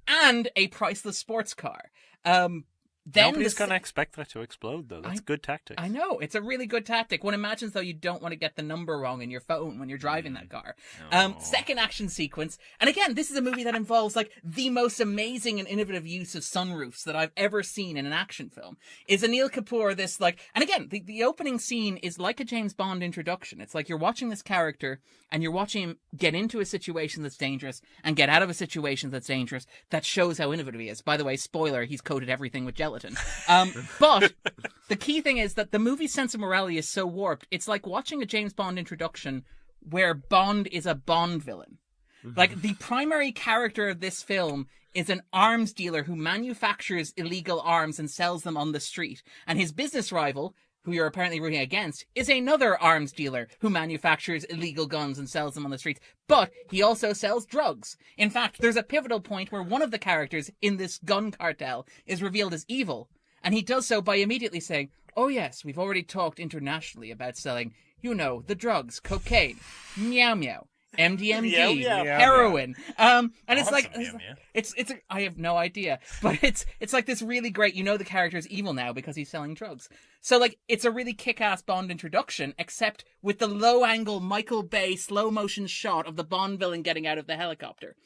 and a priceless sports car. Nobody's going to expect that to explode, though. That's good tactics. I know. It's a really good tactic. One imagines, though, you don't want to get the number wrong in your phone when you're driving that car. Second action sequence. And again, this is a movie that involves, like, the most amazing and innovative use of sunroofs that I've ever seen in an action film. Is Anil Kapoor this, like... And again, the opening scene is like a James Bond introduction. It's like you're watching this character and you're watching him get into a situation that's dangerous and get out of a situation that's dangerous. That shows how innovative he is. By the way, spoiler, he's coated everything with gelatin. But the key thing is that the movie's sense of morality is so warped. It's like watching a James Bond introduction where Bond is a Bond villain. Like, the primary character of this film is an arms dealer who manufactures illegal arms and sells them on the street. And his business rival, who you're apparently rooting against, is another arms dealer who manufactures illegal guns and sells them on the streets. But he also sells drugs. In fact, there's a pivotal point where one of the characters in this gun cartel is revealed as evil. And he does so by immediately saying, oh yes, we've already talked internationally about selling, you know, the drugs, cocaine, meow meow, MDMA, heroin. And it's like, it's I have no idea, but it's like this really great, you know, the character is evil now because he's selling drugs. So like, it's a really kick-ass Bond introduction, except with the low angle Michael Bay slow motion shot of the Bond villain getting out of the helicopter.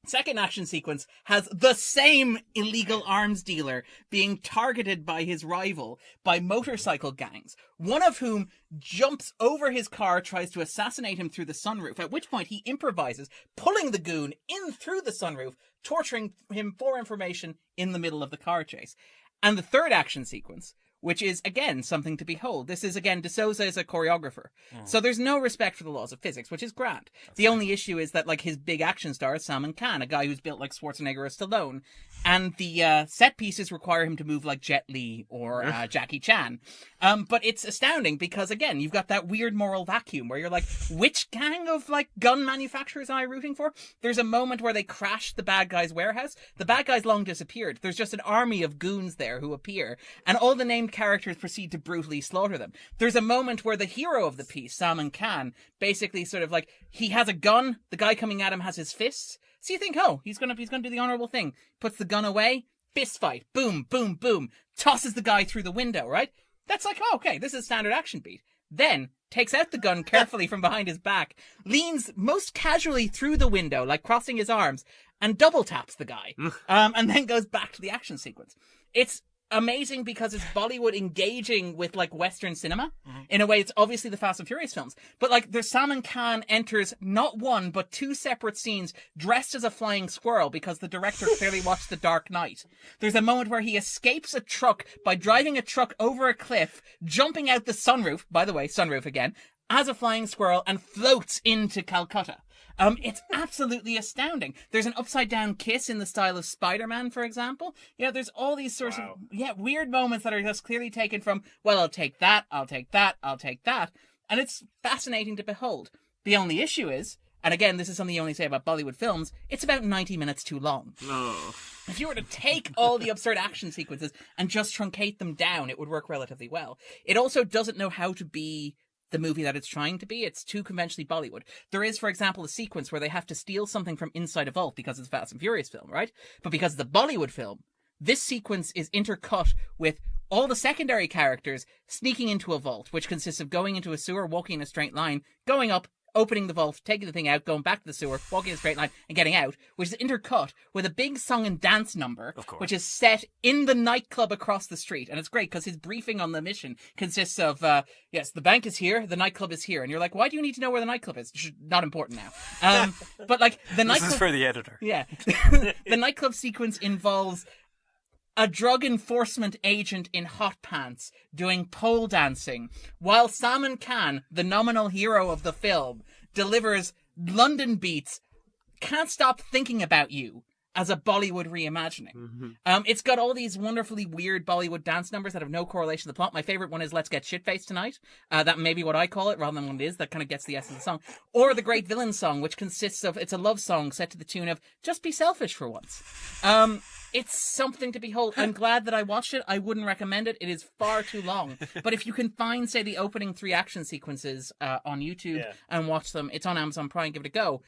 Second action sequence has the same illegal arms dealer being targeted by his rival by motorcycle gangs, one of whom jumps over his car, tries to assassinate him through the sunroof, at which point he improvises, pulling the goon in through the sunroof, torturing him for information in the middle of the car chase. And the third action sequence, which is, again, something to behold. This is, again, De Souza is a choreographer. So there's no respect for the laws of physics, which is grand. The only issue is that, like, his big action star is Salman Khan, a guy who's built like Schwarzenegger or Stallone. And the set pieces require him to move like Jet Li or Jackie Chan. But it's astounding because, again, you've got that weird moral vacuum where you're like, which gang of, like, gun manufacturers am I rooting for? There's a moment where they crash the bad guy's warehouse. The bad guy's long disappeared. There's just an army of goons there who appear. And all the named characters proceed to brutally slaughter them. There's a moment where the hero of the piece, Salman Khan, basically sort of like, he has a gun, the guy coming at him has his fists. So you think, oh, he's gonna do the honorable thing. Puts the gun away, fist fight, boom, boom, boom, tosses the guy through the window, right? That's like, oh, okay, this is a standard action beat. Then takes out the gun carefully from behind his back, leans most casually through the window, like crossing his arms, and double taps the guy, and then goes back to the action sequence. It's amazing because it's Bollywood engaging with, like, Western cinema in a way. It's obviously the Fast and Furious films, but like, there's Salman Khan enters not one but 2 separate scenes dressed as a flying squirrel because the director clearly watched The Dark Knight. There's a moment where he escapes a truck by driving a truck over a cliff, jumping out the sunroof, by the way, sunroof again, as a flying squirrel, and floats into Calcutta. It's absolutely astounding. There's an upside down kiss in the style of Spider-Man, for example. You know, there's all these sorts of weird moments that are just clearly taken from, well, I'll take that, I'll take that, I'll take that. And it's fascinating to behold. The only issue is, and again, this is something you only say about Bollywood films, it's about 90 minutes too long. If you were to take all the absurd action sequences and just truncate them down, it would work relatively well. It also doesn't know how to be the movie that it's trying to be. It's too conventionally Bollywood. There is, for example, a sequence where they have to steal something from inside a vault because it's a Fast and Furious film, right? But because it's the Bollywood film, this sequence is intercut with all the secondary characters sneaking into a vault, which consists of going into a sewer, walking in a straight line, going up, opening the vault, taking the thing out, going back to the sewer, walking in a straight line, and getting out, which is intercut with a big song and dance number, which is set in the nightclub across the street. And it's great because his briefing on the mission consists of, yes, the bank is here, the nightclub is here. And you're like, why do you need to know where the nightclub is? It's not important now. But like the nightclub... This is for the editor. Yeah. The nightclub sequence involves a drug enforcement agent in hot pants doing pole dancing, while Salman Khan, the nominal hero of the film, delivers London beats, Can't Stop Thinking About You, as a Bollywood reimagining. It's got all these wonderfully weird Bollywood dance numbers that have no correlation to the plot. My favorite one is Let's Get Shit-Faced Tonight. That may be what I call it rather than what it is. That kind of gets the essence of the song. Or the Great Villain Song, which consists of, it's a love song set to the tune of Just Be Selfish for Once. It's something to behold. I'm glad that I watched it. I wouldn't recommend it. It is far too long. But if you can find, say, the opening 3 action sequences on YouTube and watch them, it's on Amazon Prime, give it a go.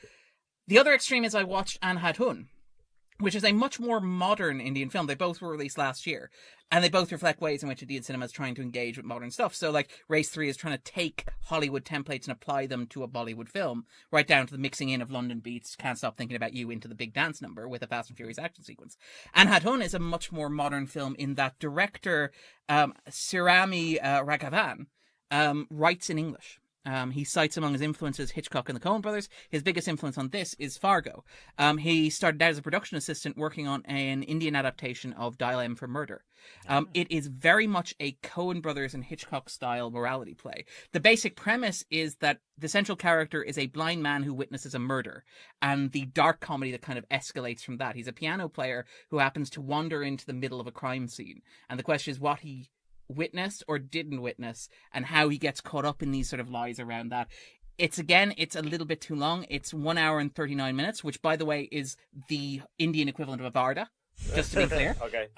The other extreme is I watched Andhadhun, which is a much more modern Indian film. They both were released last year, and they both reflect ways in which Indian cinema is trying to engage with modern stuff. So, like, Race 3 is trying to take Hollywood templates and apply them to a Bollywood film, right down to the mixing in of London beats, Can't Stop Thinking About You, into the big dance number with a Fast and Furious action sequence. And Andhadhun is a much more modern film in that director, Sirami Raghavan, writes in English. He cites among his influences Hitchcock and the Coen brothers. His biggest influence on this is Fargo. He started out as a production assistant working on an Indian adaptation of Dial M for Murder. It is very much a Coen brothers and Hitchcock style morality play. The basic premise is that the central character is a blind man who witnesses a murder, and the dark comedy that kind of escalates from that. He's a piano player who happens to wander into the middle of a crime scene, and the question is what he witnessed or didn't witness and how he gets caught up in these sort of lies around that. It's a little bit too long. It's 1 hour and 39 minutes, which, by the way, is the Indian equivalent of a Varda, just to be clear. Okay.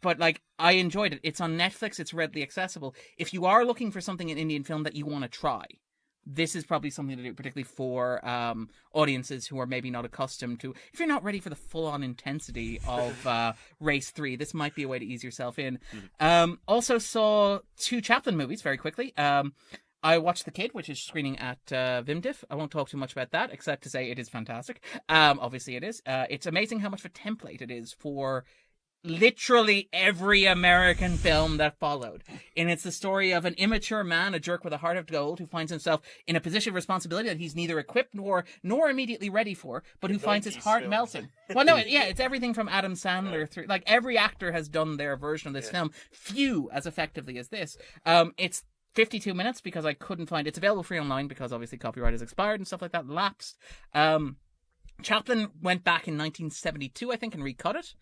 But like, I enjoyed it. It's on Netflix. It's readily accessible. If you are looking for something in Indian film that you want to try, this is probably something to do, particularly for audiences who are maybe not accustomed to. If you're not ready for the full-on intensity of Race 3, this might be a way to ease yourself in. Also saw 2 Chaplin movies very quickly. I watched The Kid, which is screening at Vimdiff. I won't talk too much about that, except to say it is fantastic. Obviously it is. It's amazing how much of a template it is for literally every American film that followed. And it's the story of an immature man, a jerk with a heart of gold, who finds himself in a position of responsibility that he's neither equipped nor immediately ready for, but who finds his heart melting. Well, no, it's everything from Adam Sandler through, like, every actor has done their version of this film. Few as effectively as this. It's 52 minutes because I couldn't find it's available free online because obviously copyright has expired and stuff like that, lapsed. Chaplin went back in 1972, I think, and recut it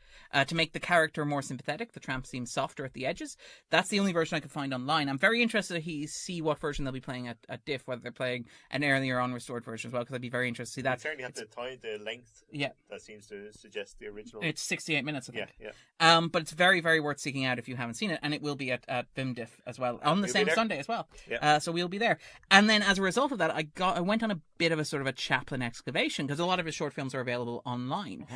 to make the character more sympathetic. The tramp seems softer at the edges. That's the only version I could find online. I'm very interested to see what version they'll be playing at Diff, whether they're playing an earlier on-restored version as well, because I'd be very interested to see that. You certainly have to tie the length. Yeah. That seems to suggest the original. It's 68 minutes, I think. Yeah. But it's very, very worth seeking out if you haven't seen it, and it will be at Vimdiff as well, on the same Sunday as well. Yeah. So we'll be there. And then as a result of that, I went on a bit of a sort of a Chaplin excavation, because a lot of his short films are available online.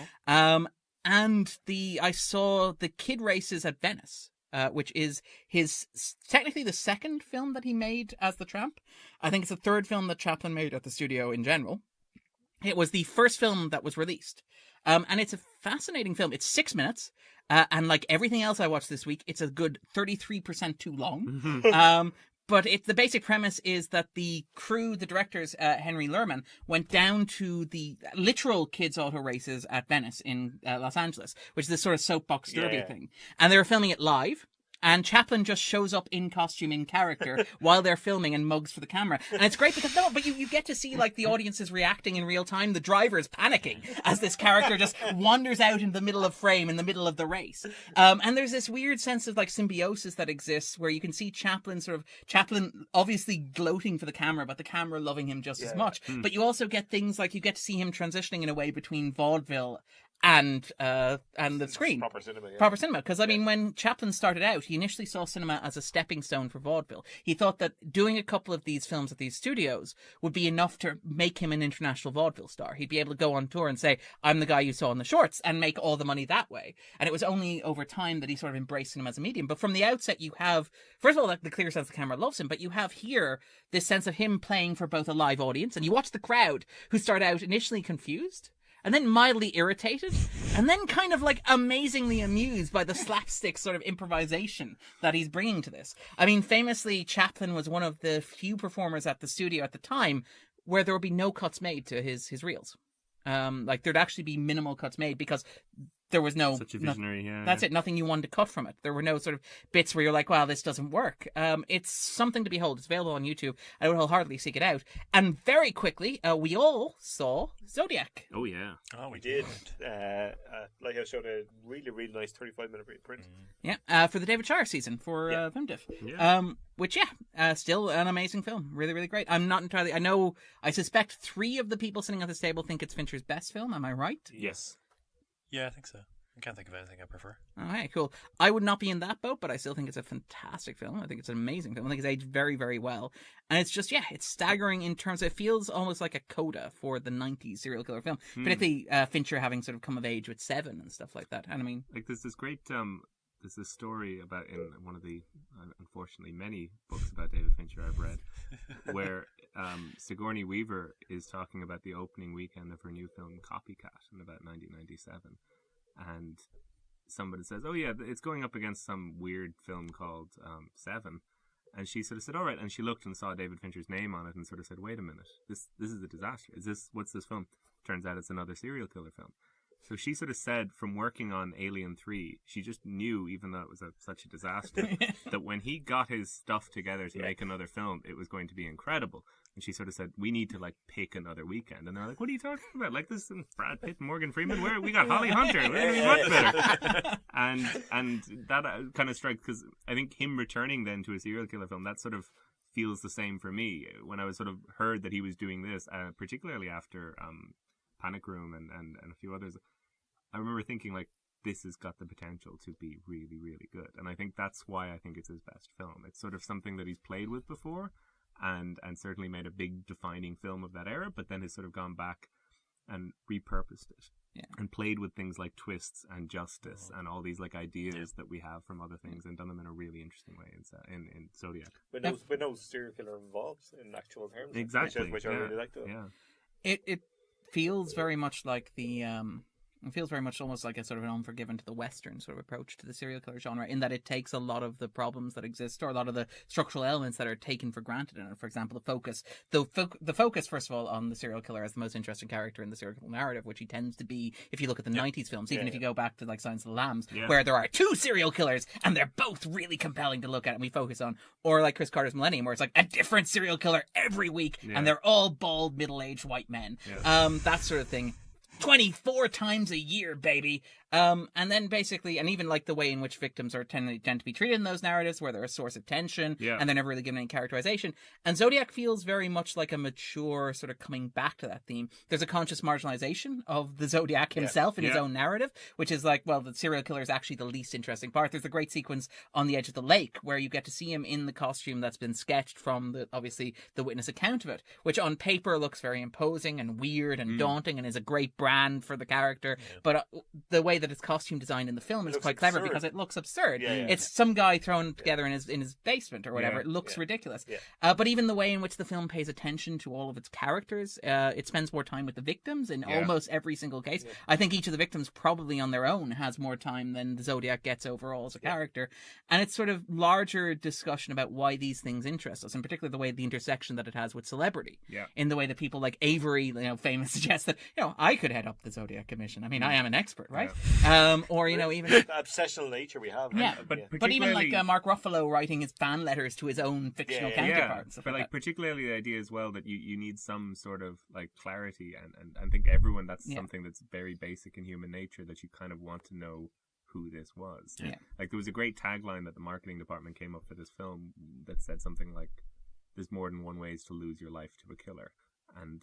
And I saw The Kid Races at Venice, which is his technically the second film that he made as the Tramp. I think it's the third film that Chaplin made at the studio in general. It was the first film that was released. And it's a fascinating film. It's 6 minutes. And like everything else I watched this week, it's a good 33% too long. But the basic premise is that the crew, the directors, Henry Lerman, went down to the literal kids' auto races at Venice in Los Angeles, which is this sort of soapbox derby thing. And they were filming it live. And Chaplin just shows up in costume, in character, while they're filming and mugs for the camera. And it's great because, you get to see, like, the audience is reacting in real time. The driver is panicking as this character just wanders out in the middle of frame, in the middle of the race. And there's this weird sense of, like, symbiosis that exists where you can see Chaplin obviously gloating for the camera, but the camera loving him just as much. But you also get things like, you get to see him transitioning in a way between vaudeville and the screen. Proper cinema, yeah. Proper cinema. Because, I mean, when Chaplin started out, he initially saw cinema as a stepping stone for vaudeville. He thought that doing a couple of these films at these studios would be enough to make him an international vaudeville star. He'd be able to go on tour and say, I'm the guy you saw in the shorts, and make all the money that way. And it was only over time that he sort of embraced cinema as a medium. But from the outset, you have, first of all, the clear sense the camera loves him, but you have here this sense of him playing for both a live audience, and you watch the crowd who start out initially confused, and then mildly irritated, and then kind of like amazingly amused by the slapstick sort of improvisation that he's bringing to this. I mean, famously, Chaplin was one of the few performers at the studio at the time where there would be no cuts made to his reels. Like, there'd actually be minimal cuts made because there was no... Such a visionary, yeah. That's it. Nothing you wanted to cut from it. There were no sort of bits where you're like, wow, this doesn't work. It's something to behold. It's available on YouTube. I would wholeheartedly seek it out. And very quickly, we all saw Zodiac. Oh, yeah. Oh, We did. Lighthouse showed a really, really nice 35-minute print. Yeah, for the David Shire season for Preemptive. Yeah. Which, still an amazing film. Really, really great. I'm not entirely... I suspect 3 of the people sitting at this table think it's Fincher's best film. Am I right? Yes. Yeah, I think so. I can't think of anything I prefer. All right, cool. I would not be in that boat, but I still think it's a fantastic film. I think it's an amazing film. I think it's aged very, very well. And it's just, it's staggering in terms of, it feels almost like a coda for the 90s serial killer film. Particularly Fincher having sort of come of age with Seven and stuff like that. And I mean... Like, there's this great... there's this story about, in one of the, unfortunately, many books about David Fincher I've read, where Sigourney Weaver is talking about the opening weekend of her new film Copycat in about 1997. And somebody says, oh yeah, it's going up against some weird film called Seven. And she sort of said, all right. And she looked and saw David Fincher's name on it and sort of said, wait a minute, this is a disaster. What's this film? Turns out it's another serial killer film. So she sort of said, from working on Alien 3, she just knew, even though it was such a disaster, that when he got his stuff together to make another film, it was going to be incredible. And she sort of said, we need to, like, pick another weekend. And they're like, what are you talking about? Like, this is Brad Pitt and Morgan Freeman. We got Holly Hunter. We're much better. And that kind of strikes, because I think him returning then to a serial killer film, that sort of feels the same for me. When I was sort of heard that he was doing this, particularly after Panic Room and a few others, I remember thinking, like, this has got the potential to be really, really good. And I think that's why I think it's his best film. It's sort of something that he's played with before and certainly made a big defining film of that era, but then has sort of gone back and repurposed it. Yeah. And played with things like twists and justice and all these like ideas that we have from other things and done them in a really interesting way in Zodiac. With no serial killer involved in actual terms. Exactly. Which I really liked. Yeah. It feels very much like the... It feels very much almost like a sort of an Unforgiven to the Western sort of approach to the serial killer genre, in that it takes a lot of the problems that exist, or a lot of the structural elements that are taken for granted in it. For example, the focus, first of all, on the serial killer as the most interesting character in the serial killer narrative, which he tends to be if you look at the 90s films, even if you go back to like Silence of the Lambs, where there are 2 serial killers and they're both really compelling to look at and we focus on. Or like Chris Carter's Millennium, where it's like a different serial killer every week and they're all bald, middle-aged white men. That sort of thing. 24 times a year, baby. And then basically, and even like the way in which victims are tend to be treated in those narratives, where they're a source of tension and they're never really given any characterization. And Zodiac feels very much like a mature sort of coming back to that theme. There's a conscious marginalization of the Zodiac himself in his own narrative, which is like, well, the serial killer is actually the least interesting part. There's a great sequence on the edge of the lake where you get to see him in the costume that's been sketched from obviously the witness account of it, which on paper looks very imposing and weird and daunting and is a great brand for the character. But the way that it's costume designed in the film is quite clever because it looks absurd. It's some guy thrown together in his basement or whatever. It looks ridiculous. But even the way in which the film pays attention to all of its characters, it spends more time with the victims in almost every single case. I think each of the victims probably on their own has more time than the Zodiac gets overall as a character. And it's sort of larger discussion about why these things interest us, and particularly the way the intersection that it has with celebrity. In the way that people like Avery, famous, suggest that, I could head up the Zodiac Commission. I mean, I am an expert, right? Or, even... the obsessional nature we have. But even like Mark Ruffalo writing his fan letters to his own fictional counterparts. But like particularly the idea as well that you need some sort of like clarity, and I think everyone, that's something that's very basic in human nature, that you kind of want to know who this was. Like there was a great tagline that the marketing department came up for this film that said something like, there's more than one ways to lose your life to a killer. And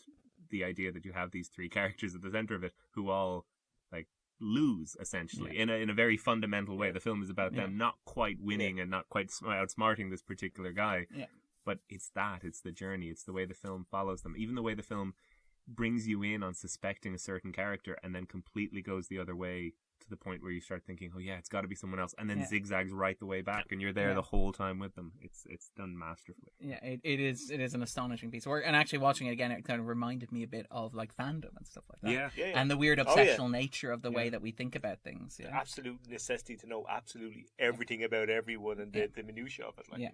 the idea that you have these 3 characters at the center of it who all like lose, essentially, in a very fundamental way. The film is about them not quite winning and not quite outsmarting this particular guy. Yeah. But it's the journey, it's the way the film follows them. Even the way the film brings you in on suspecting a certain character and then completely goes the other way to the point where you start thinking, oh yeah, it's got to be someone else, and then zigzags right the way back, and you're there the whole time with them. It's done masterfully. Yeah, it is an astonishing piece of work, and actually watching it again, it kind of reminded me a bit of like fandom and stuff like that. Yeah. And the weird obsessional nature of the way that we think about things. The absolute necessity to know absolutely everything about everyone and the minutiae of it. Like,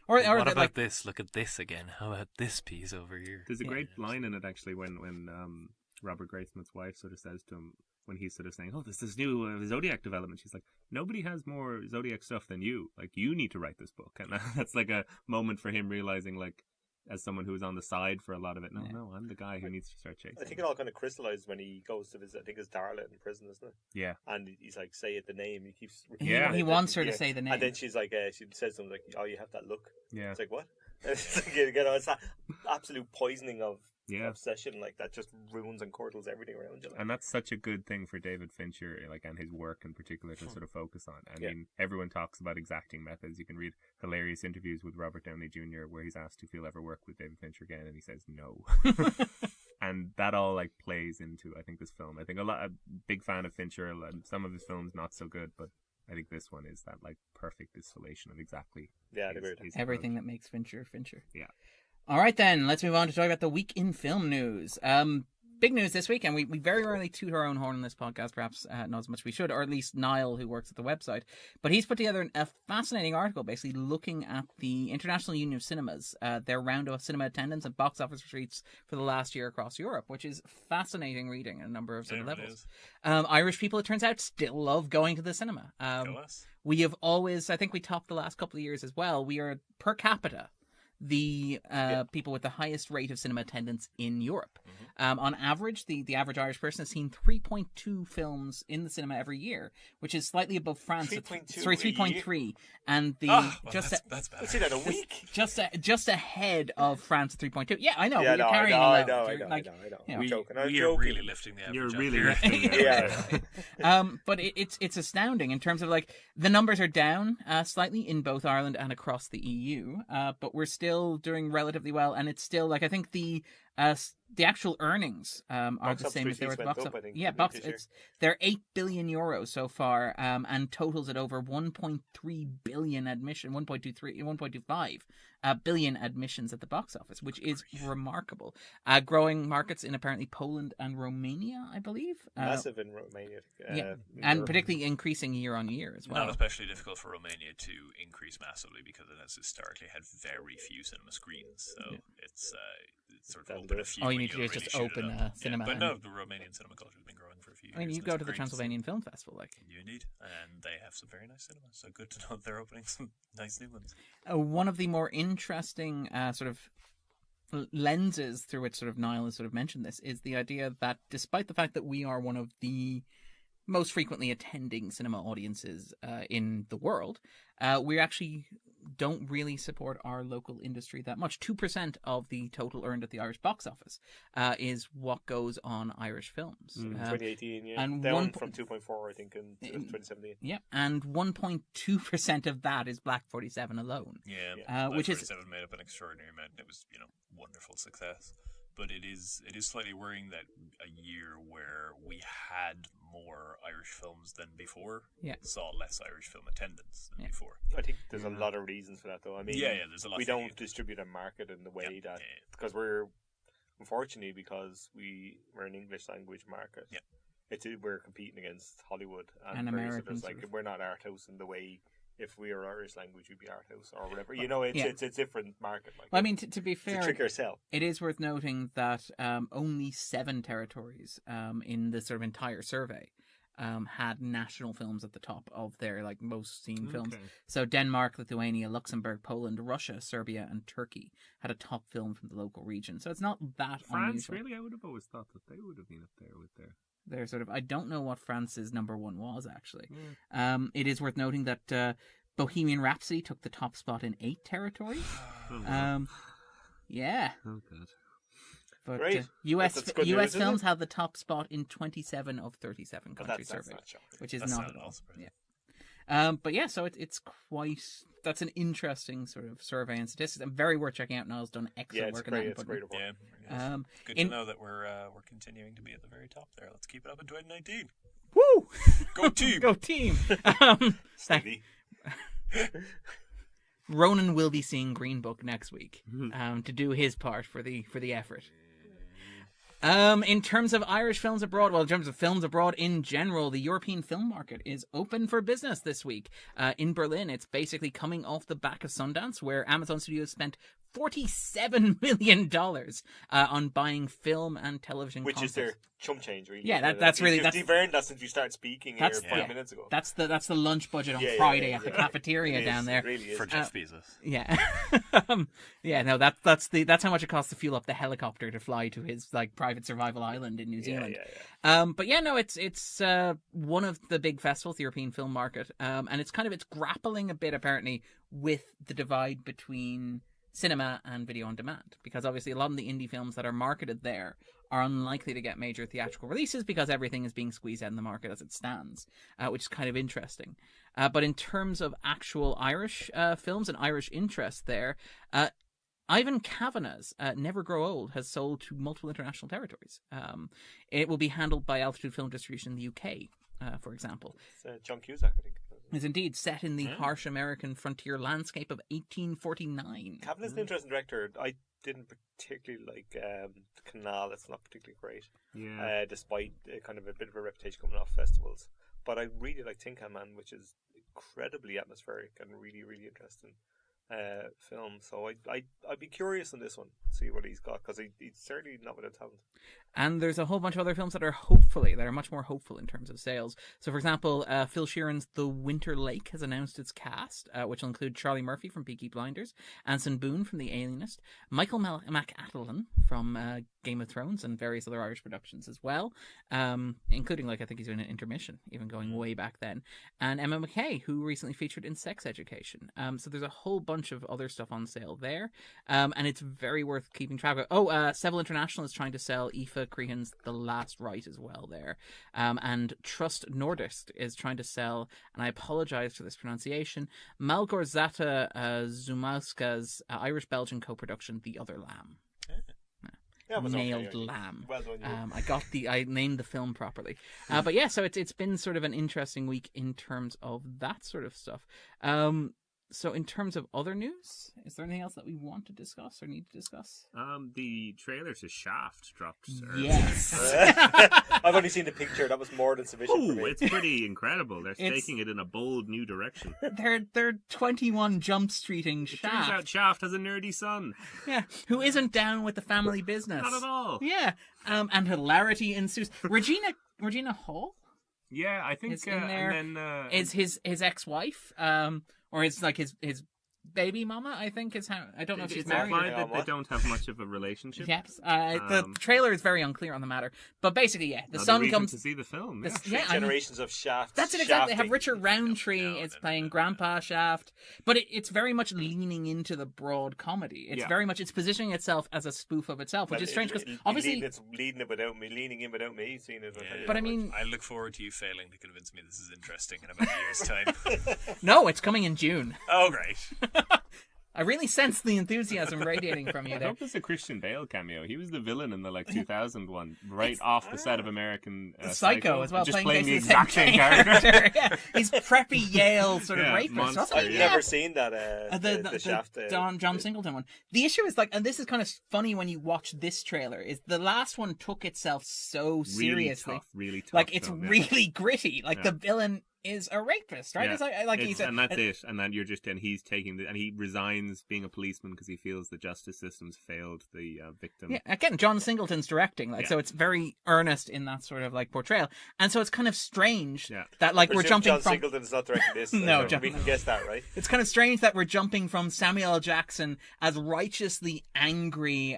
Or what about like this? Look at this again. How about this piece over here? There's a great line in it actually when Robert Graceland's wife sort of says to him, when he's sort of saying, oh, this new Zodiac development, she's like, nobody has more Zodiac stuff than you. Like, you need to write this book. And that's like a moment for him realizing, like, as someone who was on the side for a lot of it, no, I'm the guy who needs to start chasing. I think it all kind of crystallizes when he goes to visit, I think it's Darla in prison, isn't it? Yeah. And he's like, say it, the name. He keeps he wants her to say the name. And then she's like, she says something like, oh, you have that look. Yeah. It's like, what? It's like, it's that absolute poisoning of obsession, like, that just ruins and curdles everything around you. Like. And that's such a good thing for David Fincher, like, and his work in particular to sort of focus on. I mean, everyone talks about exacting methods. You can read hilarious interviews with Robert Downey Jr. where he's asked if he'll ever work with David Fincher again, and he says no. And that all, like, plays into, I think, this film. I think a big fan of Fincher. Some of his films not so good, but I think this one is that, like, perfect distillation of exactly his everything approach. that makes Fincher. Yeah. All right, then, let's move on to talk about the week in film news. Big news this week, and we very rarely toot our own horn on this podcast, perhaps not as much as we should, or at least Niall, who works at the website. But he's put together a fascinating article, basically looking at the International Union of Cinemas, their round of cinema attendance and box office receipts for the last year across Europe, which is fascinating reading at a number of sort of levels. Irish people, it turns out, still love going to the cinema. We have always, I think we topped the last couple of years as well, we are per capita the people with the highest rate of cinema attendance in Europe. On average, the average Irish person has seen 3.2 films in the cinema every year, which is slightly above France. 3.3. And that's bad. Let's see that a week. Just ahead of France at 3.2. Yeah, I know. Yeah, you're carrying I know. I'm joking. We are really lifting the average. You're up really here. lifting the average. But it's astounding in terms of, like, the numbers are down slightly in both Ireland and across the EU, but we're still doing relatively well, and it's still, like, I think the actual earnings are the same as they were at the box office. They're 8 billion euros so far, and totals at over 1.3 billion admission, 1.25 billion admissions at the box office, which is remarkable. Growing markets in apparently Poland and Romania, I believe. Massive in Romania. And particularly increasing year on year as well. Not especially difficult for Romania to increase massively because it has historically had very few cinema screens, so it's sort of open a few. All you need to do is just open a cinema. But no, the Romanian cinema culture has been growing for a few years. I mean, you go to the Transylvanian Film Festival, like. You need, and they have some very nice cinemas, so good to know they're opening some nice new ones. One of the more interesting sort of lenses through which sort of Niall has sort of mentioned this is the idea that despite the fact that we are one of the most frequently attending cinema audiences in the world, we actually don't really support our local industry that much. 2% of the total earned at the Irish box office is what goes on Irish films. 2018, and down from 2.4, I think, in 2017. Yeah, and 1.2% of that is Black 47 alone. Which 47 made up an extraordinary amount. It was, wonderful success. But it is slightly worrying that a year where we had more Irish films than before saw less Irish film attendance than before. I think there's a lot of reasons for that, though. I mean, there's a lot. We don't distribute and market in the way that because unfortunately, because we're an English language market. Yeah, we're competing against Hollywood and Americans. Like, we're not art house in the way. If we are Irish language, we'd be art house or whatever. It's a different market. Like, well, I mean, to be fair, to trick yourself. It is worth noting that only 7 territories in the sort of entire survey had national films at the top of their most seen films. So Denmark, Lithuania, Luxembourg, Poland, Russia, Serbia, and Turkey had a top film from the local region. So it's not that France, unusual. really? I would have always thought that they would have been up there with their... They're sort of, I don't know what France's number 1 was, actually. It is worth noting that Bohemian Rhapsody took the top spot in 8 territories. Oh, wow. Yeah. Oh, God. But Great. US That's good US news, isn't films it? have the top spot in 27 of 37 But countries that's surveyed, not shocking. which is That's not not at at all. all surprising. Yeah. But yeah, so it's quite. That's an interesting sort of survey and statistics, and very worth checking out. Niall's done Yeah, excellent it's work great. on It's that. a great report. Yeah. Good in- to know that we're continuing to be at the very top there. Let's keep it up in 2019. Woo! Go team! Go team! Stevie. Ronan will be seeing Green Book next week to do his part for the effort. In terms of Irish films abroad, well, in terms of films abroad in general, the European film market is open for business this week. In Berlin, it's basically coming off the back of Sundance, where Amazon Studios spent $47 million on buying film and television Which concepts. is their chump change, really. Yeah, that's really- You've earned that since you started speaking here That's- 5 yeah. minutes ago. That's the lunch budget on Yeah, Friday yeah, at the yeah. cafeteria It down is, there. It really is. For Jeff Bezos. Yeah, yeah. No, that's how much it costs to fuel up the helicopter to fly to his like private survival island in New Zealand. Yeah. But yeah, no, it's one of the big festivals, the European film market, and it's grappling a bit apparently with the divide between cinema and video on demand, because obviously a lot of the indie films that are marketed there are unlikely to get major theatrical releases because everything is being squeezed out in the market as it stands, which is kind of interesting. But in terms of actual Irish films and Irish interest there, Ivan Kavanagh's Never Grow Old has sold to multiple international territories. It will be handled by Altitude Film Distribution in the UK, for example. It's John Cusack, I think. Is indeed set in the harsh American frontier landscape of 1849. Kavanagh's an interesting director. I didn't particularly like the Canal. It's not particularly great. Yeah. Despite kind of a bit of a reputation coming off festivals. But I really like Tin Can Man, which is incredibly atmospheric and really, really interesting film. So I'd be curious on this one, see what he's got, because he's certainly not without talent. And there's a whole bunch of other films that are much more hopeful in terms of sales. So, for example, Phil Sheeran's The Winter Lake has announced its cast, which will include Charlie Murphy from Peaky Blinders, Anson Boone from The Alienist, Michael McAtlan from Game of Thrones, and various other Irish productions as well, including, I think he's doing an Intermission, even going way back then, and Emma McKay, who recently featured in Sex Education. So there's a whole bunch of other stuff on sale there, and it's very worth keeping track of. Seville International is trying to sell Aoife Crehan's The Last Rite as well there, and Trust Nordist is trying to sell, and I apologize for this pronunciation, Malgorzata Zumowska's Irish-Belgian co-production The Other Lamb. Yeah, it was okay, Nailed actually. lamb. Well done, you. I named the film properly. But yeah, so it's been sort of an interesting week in terms of that sort of stuff. So in terms of other news, is there anything else that we want to discuss or need to discuss? The trailer to Shaft dropped. Yes. I've only seen the picture. That was more than sufficient for Oh, me. it's pretty incredible. They're taking it in a bold new direction. They're 21 Jump Streeting It turns out Shaft. Shaft has a nerdy son. Yeah, who isn't down with the family business. Not at all. Yeah, and hilarity ensues. Regina Hall Yeah, I think is in there. and then is his ex-wife, or his baby mama, I think is how. I don't know if she's it's married. implied or- that they don't have much of a relationship. Yes, the trailer is very unclear on the matter, but basically, yeah, the son reason comes. to see the film. the- Yeah. yeah, I mean, Generations of Shaft. that's it exactly. They have Shafting. Richard Roundtree. It's playing Grandpa Shaft, but it's very much leaning into the broad comedy. It's Yeah. very much it's positioning itself as a spoof of itself, which Well, is strange because it- obviously. it's leading in without me seeing it. But I mean, I look forward to you failing to convince me this is interesting in about a year's time. no, it's coming in June. Oh, great. I really sense the enthusiasm radiating from you I there. hope it's a Christian Bale cameo. He was the villain in the 2000 one, right off the set of American Psycho as well, just playing the basically exact same character. yeah, he's preppy Yale sort of Yeah, rapist. monster, wasn't he? I've Yeah. never seen that. The Shaft. John Singleton one. The issue is and this is kind of funny when you watch this trailer. Is the last one took itself so seriously, really tough. like it's film, yeah. really gritty. Like Yeah. the villain is a rapist, right? Yeah. It's like he's and that's it. And then he's taking and he resigns being a policeman because he feels the justice system's failed the victim. Yeah, again, John Singleton's directing, so it's very earnest in that sort of portrayal, and so it's kind of strange that we're jumping John from. Singleton's not directing this. No, we can guess that, right? It's kind of strange that we're jumping from Samuel L. Jackson as righteously angry,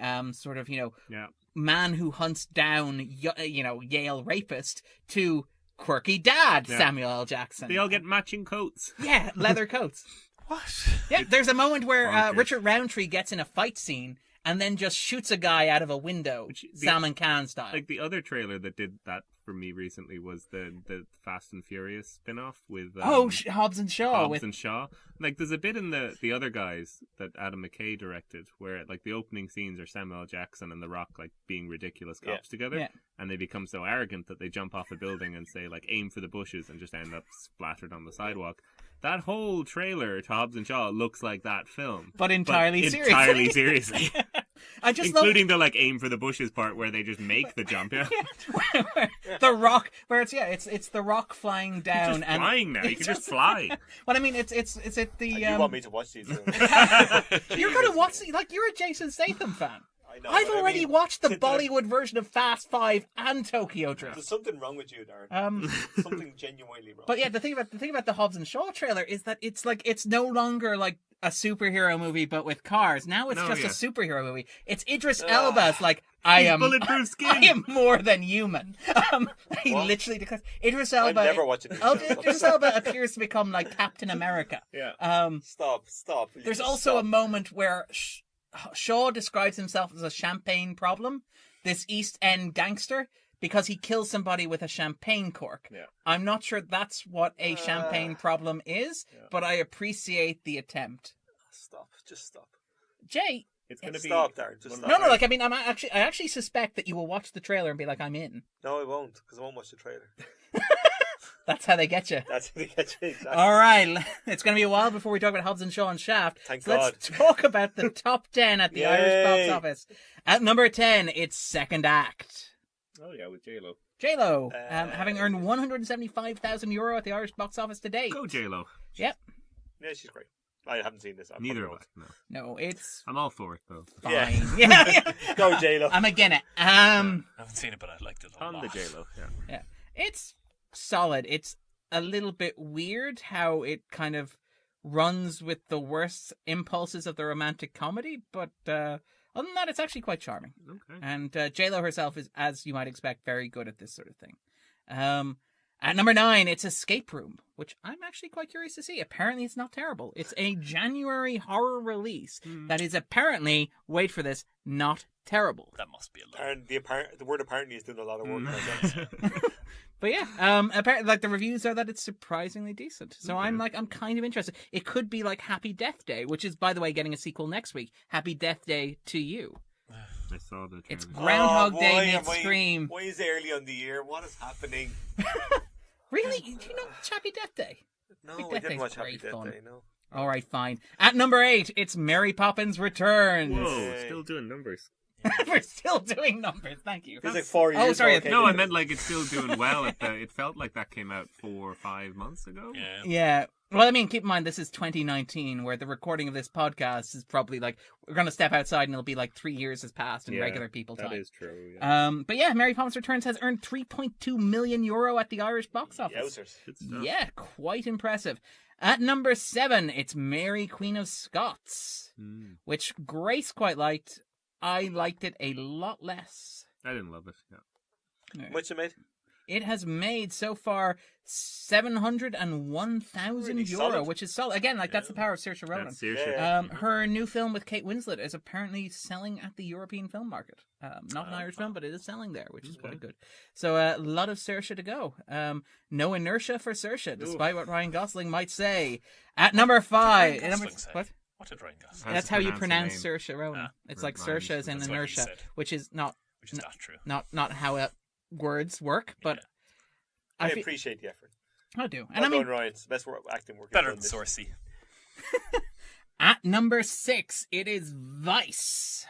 man who hunts down, Yale rapist to quirky dad Samuel L. Jackson. They all get matching coats. Yeah, leather coats. What? Yeah, there's a moment where bonkers. Richard Roundtree gets in a fight scene, and then just shoots a guy out of a window, Salman Khan style. Like the other trailer that did that for me recently was the Fast and Furious spin-off with Hobbs and Shaw. Like there's a bit in the other guys that Adam McKay directed where like the opening scenes are Samuel L. Jackson and The Rock like being ridiculous cops together, and they become so arrogant that they jump off a building and say like aim for the bushes and just end up splattered on the sidewalk. That whole trailer to Hobbs and Shaw looks like that film, but entirely seriously. Entirely seriously. I just including the like aim for the bushes part where they just make the jump. Yeah, the Rock, where it's the Rock flying down just and flying now. You can just fly. Well, I mean, it's at the. You want me to watch these? You're gonna watch like you're a Jason Statham fan. I've already watched the Bollywood version of Fast 5 and Tokyo Drift. There's something wrong with you, Darren. Something genuinely wrong. But yeah, the thing about the Hobbs and Shaw trailer is that it's no longer like a superhero movie, but with cars. Now it's a superhero movie. It's Idris Elba's like I am bulletproof skin. I am more than human. He literally declares Idris Elba. I'm never watching Idris Elba appears to become like Captain America. Yeah. Stop. There's also a moment where Shaw describes himself as a champagne problem, this East End gangster, because he kills somebody with a champagne cork. Yeah. I'm not sure that's what a champagne problem is, but I appreciate the attempt. Just stop. Jay, it's going to be stop there. Just stop. No. Like I mean, I actually suspect that you will watch the trailer and be like, I'm in. No, I won't, because I won't watch the trailer. That's how they get you. Exactly. All right. It's going to be a while before we talk about Hobbs and Shaw and Shaft. Thank God. Let's talk about the top 10 at the Irish box office. At number 10, it's Second Act. Oh, yeah, with J-Lo. J-Lo, having earned €175,000 at the Irish box office to date. Go J-Lo. Yep. Yeah, she's great. I haven't seen this. Neither have I. No, it's... I'm all for it, though. Fine. Yeah. Go J-Lo. I'm again it. I haven't seen it, but I liked it a lot. On the J-Lo, yeah. It's solid. It's a little bit weird how it kind of runs with the worst impulses of the romantic comedy, but other than that, it's actually quite charming. Okay. And J-Lo herself is, as you might expect, very good at this sort of thing. At number 9, it's Escape Room, which I'm actually quite curious to see. Apparently, it's not terrible. It's a January horror release that is apparently, wait for this, not terrible. That must be a lot. And the word apparently is doing a lot of work. But yeah, apparently, like the reviews are that it's surprisingly decent. So I'm kind of interested. It could be like Happy Death Day, which is, by the way, getting a sequel next week. Happy Death Day to You. I saw the trailer. It's Groundhog Day meets Scream. Why is it early on the year? What is happening? Really? Do you know Happy Death Day? No, I didn't watch Happy Death Day, no. All right, fine. At number 8, it's Mary Poppins Returns. Whoa, still doing numbers. We're still doing numbers, thank you. It's like 4 years. Oh, sorry. No, I meant like it's still doing well. It felt like that came out 4 or 5 months ago. Yeah. Well, I mean, keep in mind, this is 2019, where the recording of this podcast is probably like, we're going to step outside and it'll be like 3 years has passed in regular people time. That is true, yeah. But yeah, Mary Poppins Returns has earned €3.2 million at the Irish box office. Yeah, quite impressive. At number 7, it's Mary, Queen of Scots, which Grace quite liked. I liked it a lot less. I didn't love it, yeah. What's it made? It has made so far €701,000, which is solid. Again, like that's the power of Saoirse Ronan. That's Saoirse. Her new film with Kate Winslet is apparently selling at the European film market. Not an Irish film, but it is selling there, which is quite good. So a lot of Saoirse to go. No inertia for Saoirse, despite what Ryan Gosling might say. At number 5, what? What did Ryan Gosling? That's how you pronounce Saoirse Ronan. It's like Saoirse is in inertia, which is not true. Not how words work, but I appreciate the effort. I do. And I mean, Ryan's best acting work. Better than Sourcey. At number 6, it is Vice.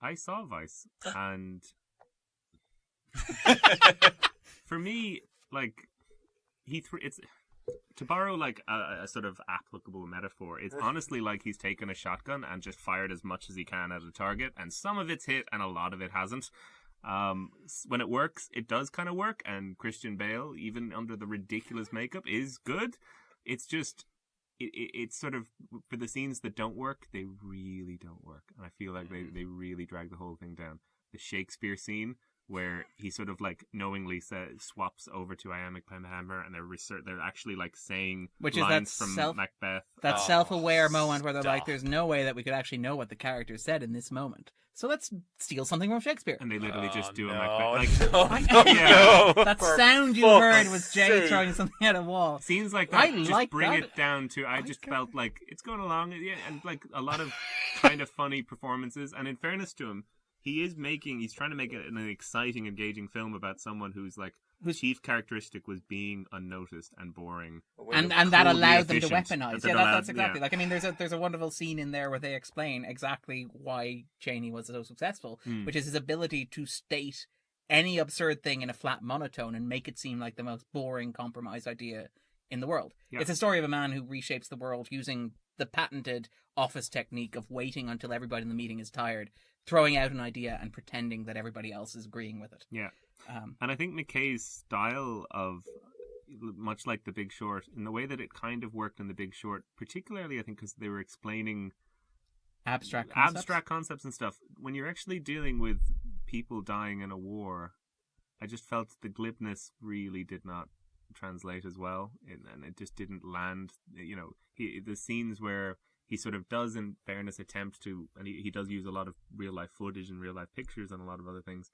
I saw Vice, and for me, like it's to borrow like a sort of applicable metaphor. It's honestly like he's taken a shotgun and just fired as much as he can at a target, and some of it's hit, and a lot of it hasn't. When it works, it does kind of work, and Christian Bale, even under the ridiculous makeup, is good. It's just, it's sort of, for the scenes that don't work, they really don't work, and I feel like they really drag the whole thing down. The Shakespeare scene, where he sort of like knowingly swaps over to iambic pentameter, and they're actually like saying Which is lines that from Macbeth. That self-aware moment where they're like, stop. "There's no way that we could actually know what the character said in this moment, so let's steal something from Shakespeare." And they literally just do a no, Macbeth. Like, no. That For sound you fuck's heard was Jay sake. throwing something at a wall. scenes like I that, just like bring that. it down to. I just felt like it's going along, yeah, and like a lot of kind of funny performances. And in fairness to him, he's trying to make it an exciting, engaging film about someone whose chief characteristic was being unnoticed and boring. And that Coldly allowed them to efficient. weaponize. That Yeah, allowed- that's exactly. yeah. Like, I mean, there's a wonderful scene in there where they explain exactly why Cheney was so successful, which is his ability to state any absurd thing in a flat monotone and make it seem like the most boring compromise idea in the world. Yeah. It's a story of a man who reshapes the world using the patented office technique of waiting until everybody in the meeting is tired, throwing out an idea and pretending that everybody else is agreeing with it. Yeah. And I think McKay's style of, much like The Big Short, in the way that it kind of worked in The Big Short, particularly I think because they were explaining Abstract concepts and stuff. When you're actually dealing with people dying in a war, I just felt the glibness really did not translate as well, and it just didn't land. You know, the scenes where he sort of does, in fairness, attempt to, and he does use a lot of real life footage and real life pictures and a lot of other things,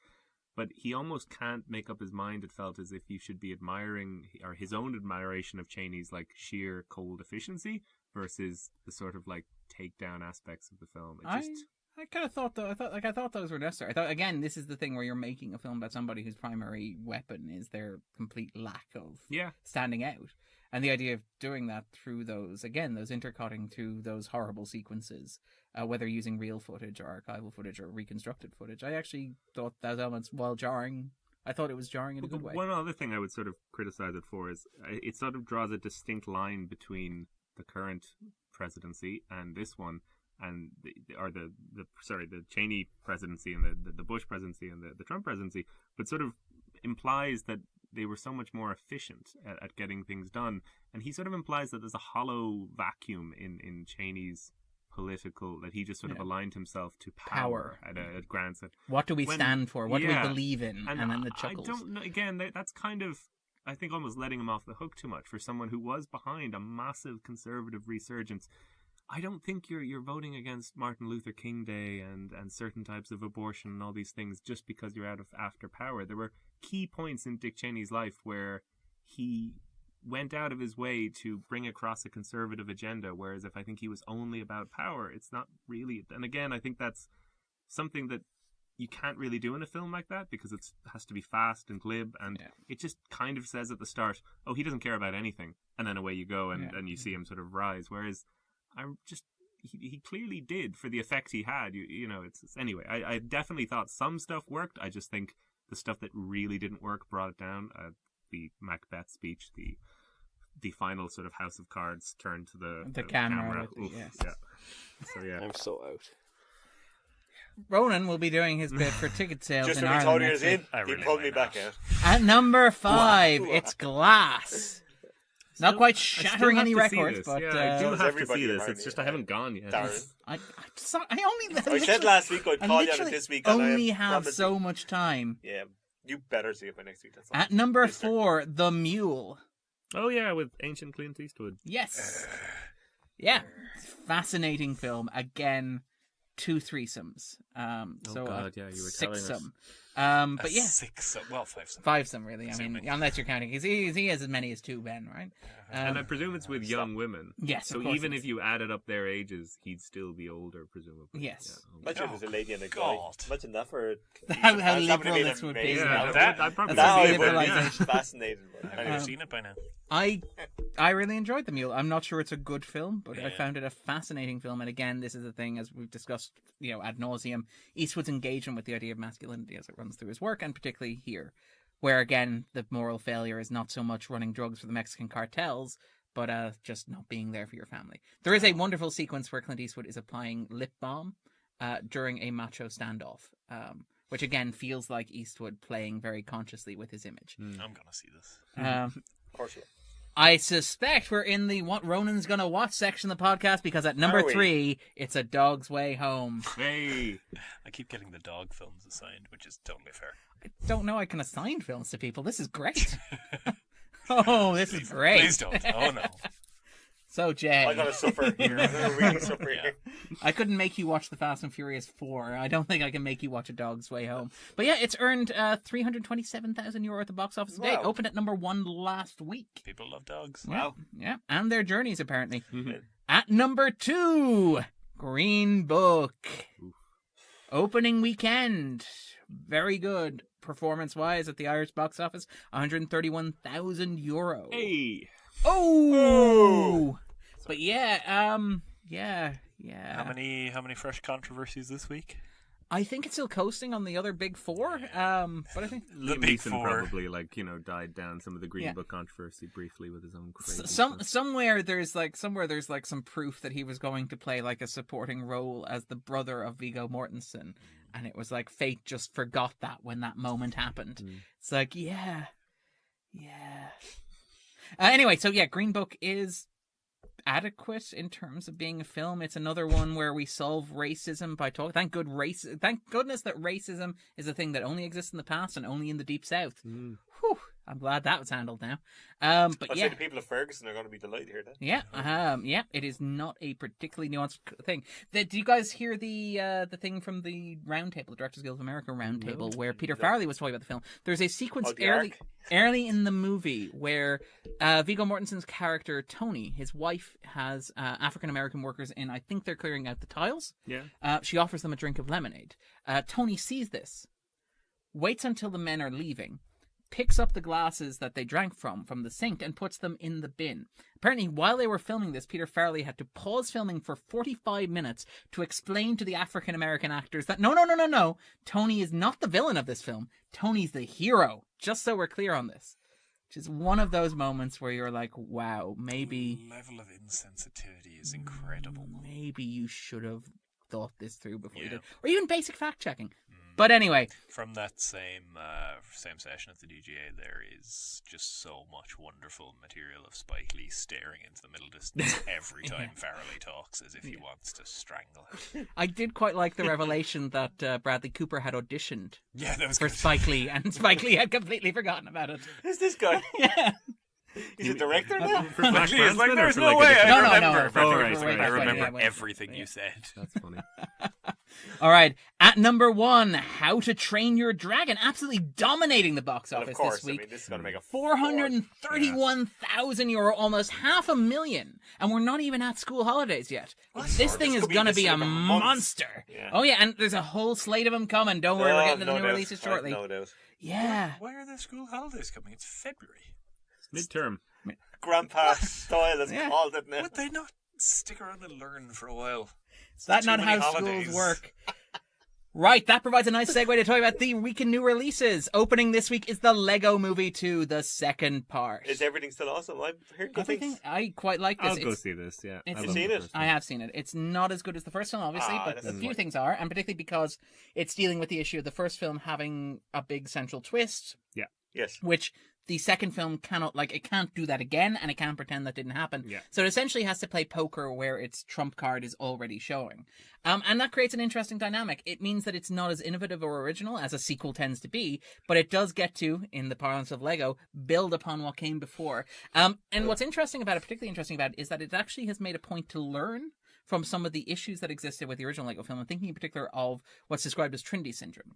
but he almost can't make up his mind. It felt as if you should be admiring, or his own admiration of Cheney's like sheer cold efficiency versus the sort of like takedown aspects of the film. I kind of thought though. I thought those were necessary. I thought, again, this is the thing where you're making a film about somebody whose primary weapon is their complete lack of standing out, and the idea of doing that through those intercutting through those horrible sequences, whether using real footage or archival footage or reconstructed footage. I actually thought those elements, while jarring, I thought it was jarring in a good way. One other thing I would sort of criticize it for is it sort of draws a distinct line between the current presidency and this one, and the Cheney presidency and the Bush presidency and the Trump presidency, but sort of implies that they were so much more efficient at getting things done. And he sort of implies that there's a hollow vacuum in Cheney's political, that he just sort of aligned himself to power at grants. What do we stand for? What do we believe in? And then the chuckles. I don't know. Again, that's kind of, I think, almost letting him off the hook too much for someone who was behind a massive conservative resurgence. I don't think you're voting against Martin Luther King Day and certain types of abortion and all these things just because you're after power. There were key points in Dick Cheney's life where he went out of his way to bring across a conservative agenda, whereas if I think he was only about power, it's not really. And again, I think that's something that you can't really do in a film like that because it has to be fast and glib, and it just kind of says at the start, oh, he doesn't care about anything, and then away you go, and you see him sort of rise, whereas he clearly did for the effect he had. You know, it's anyway. I definitely thought some stuff worked. I just think the stuff that really didn't work brought it down. The Macbeth speech, the final sort of House of Cards turn to the camera. Oof, yeah. So yeah, I'm so out. Ronan will be doing his bit for ticket sales Just in when he Ireland told you he next was in, week. he pulled me back out. At number 5, it's Glass. Not quite I still shattering have any to see records, this. but I do have to everybody see this. around It's me, just I haven't gone yet. Darren. I I said last week I'd call you on it this week. And only I have promised so you. much time. Yeah, you better see it by next week. That's all. At number Mister. 4, The Mule. Oh yeah, with ancient Clint Eastwood. Yes. Yeah. Fascinating film. Again, 2 threesomes. So God, yeah, you were telling us. sixsome. But yeah. 5-some. 5-some, really. I mean, Assuming. unless you're counting. He has as many as 2, Ben, right? And I presume it's with young women. Yes, So of course even it if is. you added up their ages, he'd still be older, presumably. Yes. Imagine there's a lady and a guy. God. Imagine that for How that's liberal been this would be. amazing. Yeah, That- I'd probably that's Now a I would be liberalization. fascinated. I've Anyway. never seen it by now. I really enjoyed The Mule. I'm not sure it's a good film, but I Yeah. found it a fascinating film. And again, this is the thing, as we've discussed, ad nauseum, Eastwood's engagement with the idea of masculinity as it runs through his work, and particularly here, where again the moral failure is not so much running drugs for the Mexican cartels, but just not being there for your family. There is a wonderful sequence where Clint Eastwood is applying lip balm during a macho standoff, which again feels like Eastwood playing very consciously with his image. I'm gonna see this. Of course you will. I suspect we're in the what Ronan's gonna watch section of the podcast, because at number 3, it's A Dog's Way Home. Hey, I keep getting the dog films assigned, which is totally fair. I don't know I can assign films to people. This is great. Oh, this is great. Please don't. Oh, no. So, Jay. I gotta suffer here. I'm gonna really suffer here. I couldn't make you watch The Fast and Furious 4. I don't think I can make you watch A Dog's Way Home. But yeah, it's earned €327,000 at the box office today. Wow. Opened at number 1 last week. People love dogs. Wow. Yeah, and their journeys, apparently. Mhm. At number 2, Green Book. Opening weekend. Very good performance-wise at the Irish box office. €131,000. hey. Oh! But yeah. How many fresh controversies this week? I think it's still coasting on the other big 4. But I think The Liam big Neeson 4. probably died down some of the Green Yeah. Book controversy briefly with his own crazy stuff. somewhere there's some proof that he was going to play like a supporting role as the brother of Viggo Mortensen, and it was like fate just forgot that when that moment happened. It's like yeah. Anyway, so yeah, Green Book is adequate in terms of being a film. It's another one where we solve racism by talking. Thank goodness that racism is a thing that only exists in the past and only in the Deep South. Whew, I'm glad that was handled now. But I'd yeah, say the people of Ferguson are going to be delighted to hear that. yeah, it is not a particularly nuanced thing. Did you guys hear the thing from the roundtable, the Directors Guild of America roundtable, where Peter Farrelly was talking about the film? There's a sequence the early in the movie where Viggo Mortensen's character Tony, his wife, has African American workers in. I think they're clearing out the tiles. Yeah. She offers them a drink of lemonade. Tony sees this, waits until the men are leaving, picks up the glasses that they drank from the sink and puts them in the bin. Apparently, while they were filming this, Peter Farrelly had to pause filming for 45 minutes to explain to the African-American actors that no, Tony is not the villain of this film. Tony's the hero. Just so we're clear on this. Which is one of those moments where you're like, wow, maybe... The level of insensitivity is incredible. Maybe you should have thought this through before you did. Or even basic fact-checking. But anyway, From that same session at the DGA, there is just so much wonderful material of Spike Lee staring into the middle distance every time Farrelly talks, as if he wants to strangle him. I did quite like the revelation that Bradley Cooper had auditioned Yeah, that was for good. Spike Lee, and Spike Lee had completely forgotten about it. Who's this guy? Yeah. He's a director now? For Black He's like, Klansman or there's for no like way a I No, no, remember. no. Oh, right, For- right. I for- remember yeah, everything you said. That's funny. All right, at number 1, How to Train Your Dragon, absolutely dominating the box Well, office of course. this week. I mean, this is going to make a €431,000, almost €500,000, and we're not even at school holidays yet. This thing is could be going to this be in a like a month. monster. Yeah. Oh yeah, and there's a whole slate of them coming. Don't worry, we're getting to the new releases shortly. No doubt. Yeah. Why are the school holidays coming? It's February. Midterm. Grandpa style is Yeah. called it now. Would they not stick around and learn for a while? Is that Too not many how holidays. schools work? Right, that provides a nice segue to talk about the week in new releases. Opening this week is the Lego Movie 2, the second part. Is everything still awesome? I'm hearing good Everything, things. I quite like this. I'll go It's- see this, yeah. it's- I You've love seen the it? first I one. have seen it. It's not as good as the first film, obviously, Ah, but that's a few fine. things are, and particularly because it's dealing with the issue of the first film having a big central twist, Yes. which the second film cannot, like, it can't do that again, and it can't pretend that didn't happen. Yeah. So it essentially has to play poker where its trump card is already showing. And that creates an interesting dynamic. It means that it's not as innovative or original as a sequel tends to be, but it does get to, in the parlance of Lego, build upon what came before. And what's particularly interesting about it, is that it actually has made a point to learn from some of the issues that existed with the original Lego film. I'm thinking in particular of what's described as Trinity Syndrome,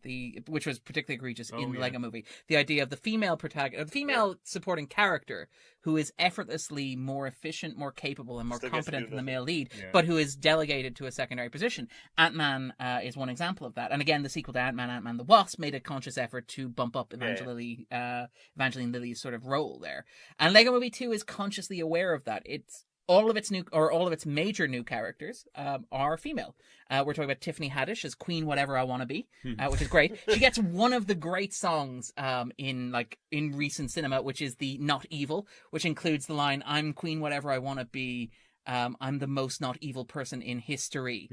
which was particularly egregious in the Lego movie. The idea of the female protagonist, the female supporting character, who is effortlessly more efficient, more capable, and more Still gets to competent do than the that. male lead, Yeah. but who is delegated to a secondary position. Ant-Man is one example of that. And again, the sequel to Ant-Man, Ant-Man the Wasp, made a conscious effort to bump up Evangeline Lilly's sort of role there. And Lego Movie 2 is consciously aware of that. It's all of its major new characters are female. We're talking about Tiffany Haddish as Queen Whatever I Want to Be, which is great. She gets one of the great songs in recent cinema, which is the Not Evil, which includes the line, "I'm Queen Whatever I Want to Be. I'm the most not evil person in history,"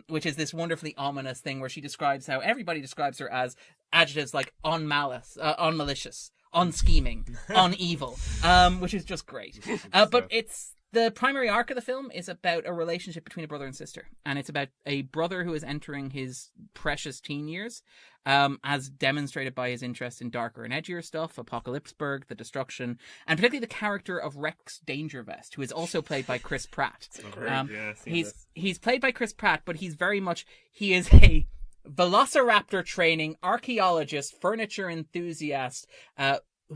which is this wonderfully ominous thing where she describes how everybody describes her as adjectives like unmalicious, on scheming, on evil, which is just great. But the primary arc of the film is about a relationship between a brother and sister. And it's about a brother who is entering his precious teen years, as demonstrated by his interest in darker and edgier stuff, Apocalypseburg, The Destruction, and particularly the character of Rex Dangervest, who is also played by Chris Pratt. He's played by Chris Pratt, but he is a velociraptor training archaeologist, furniture enthusiast,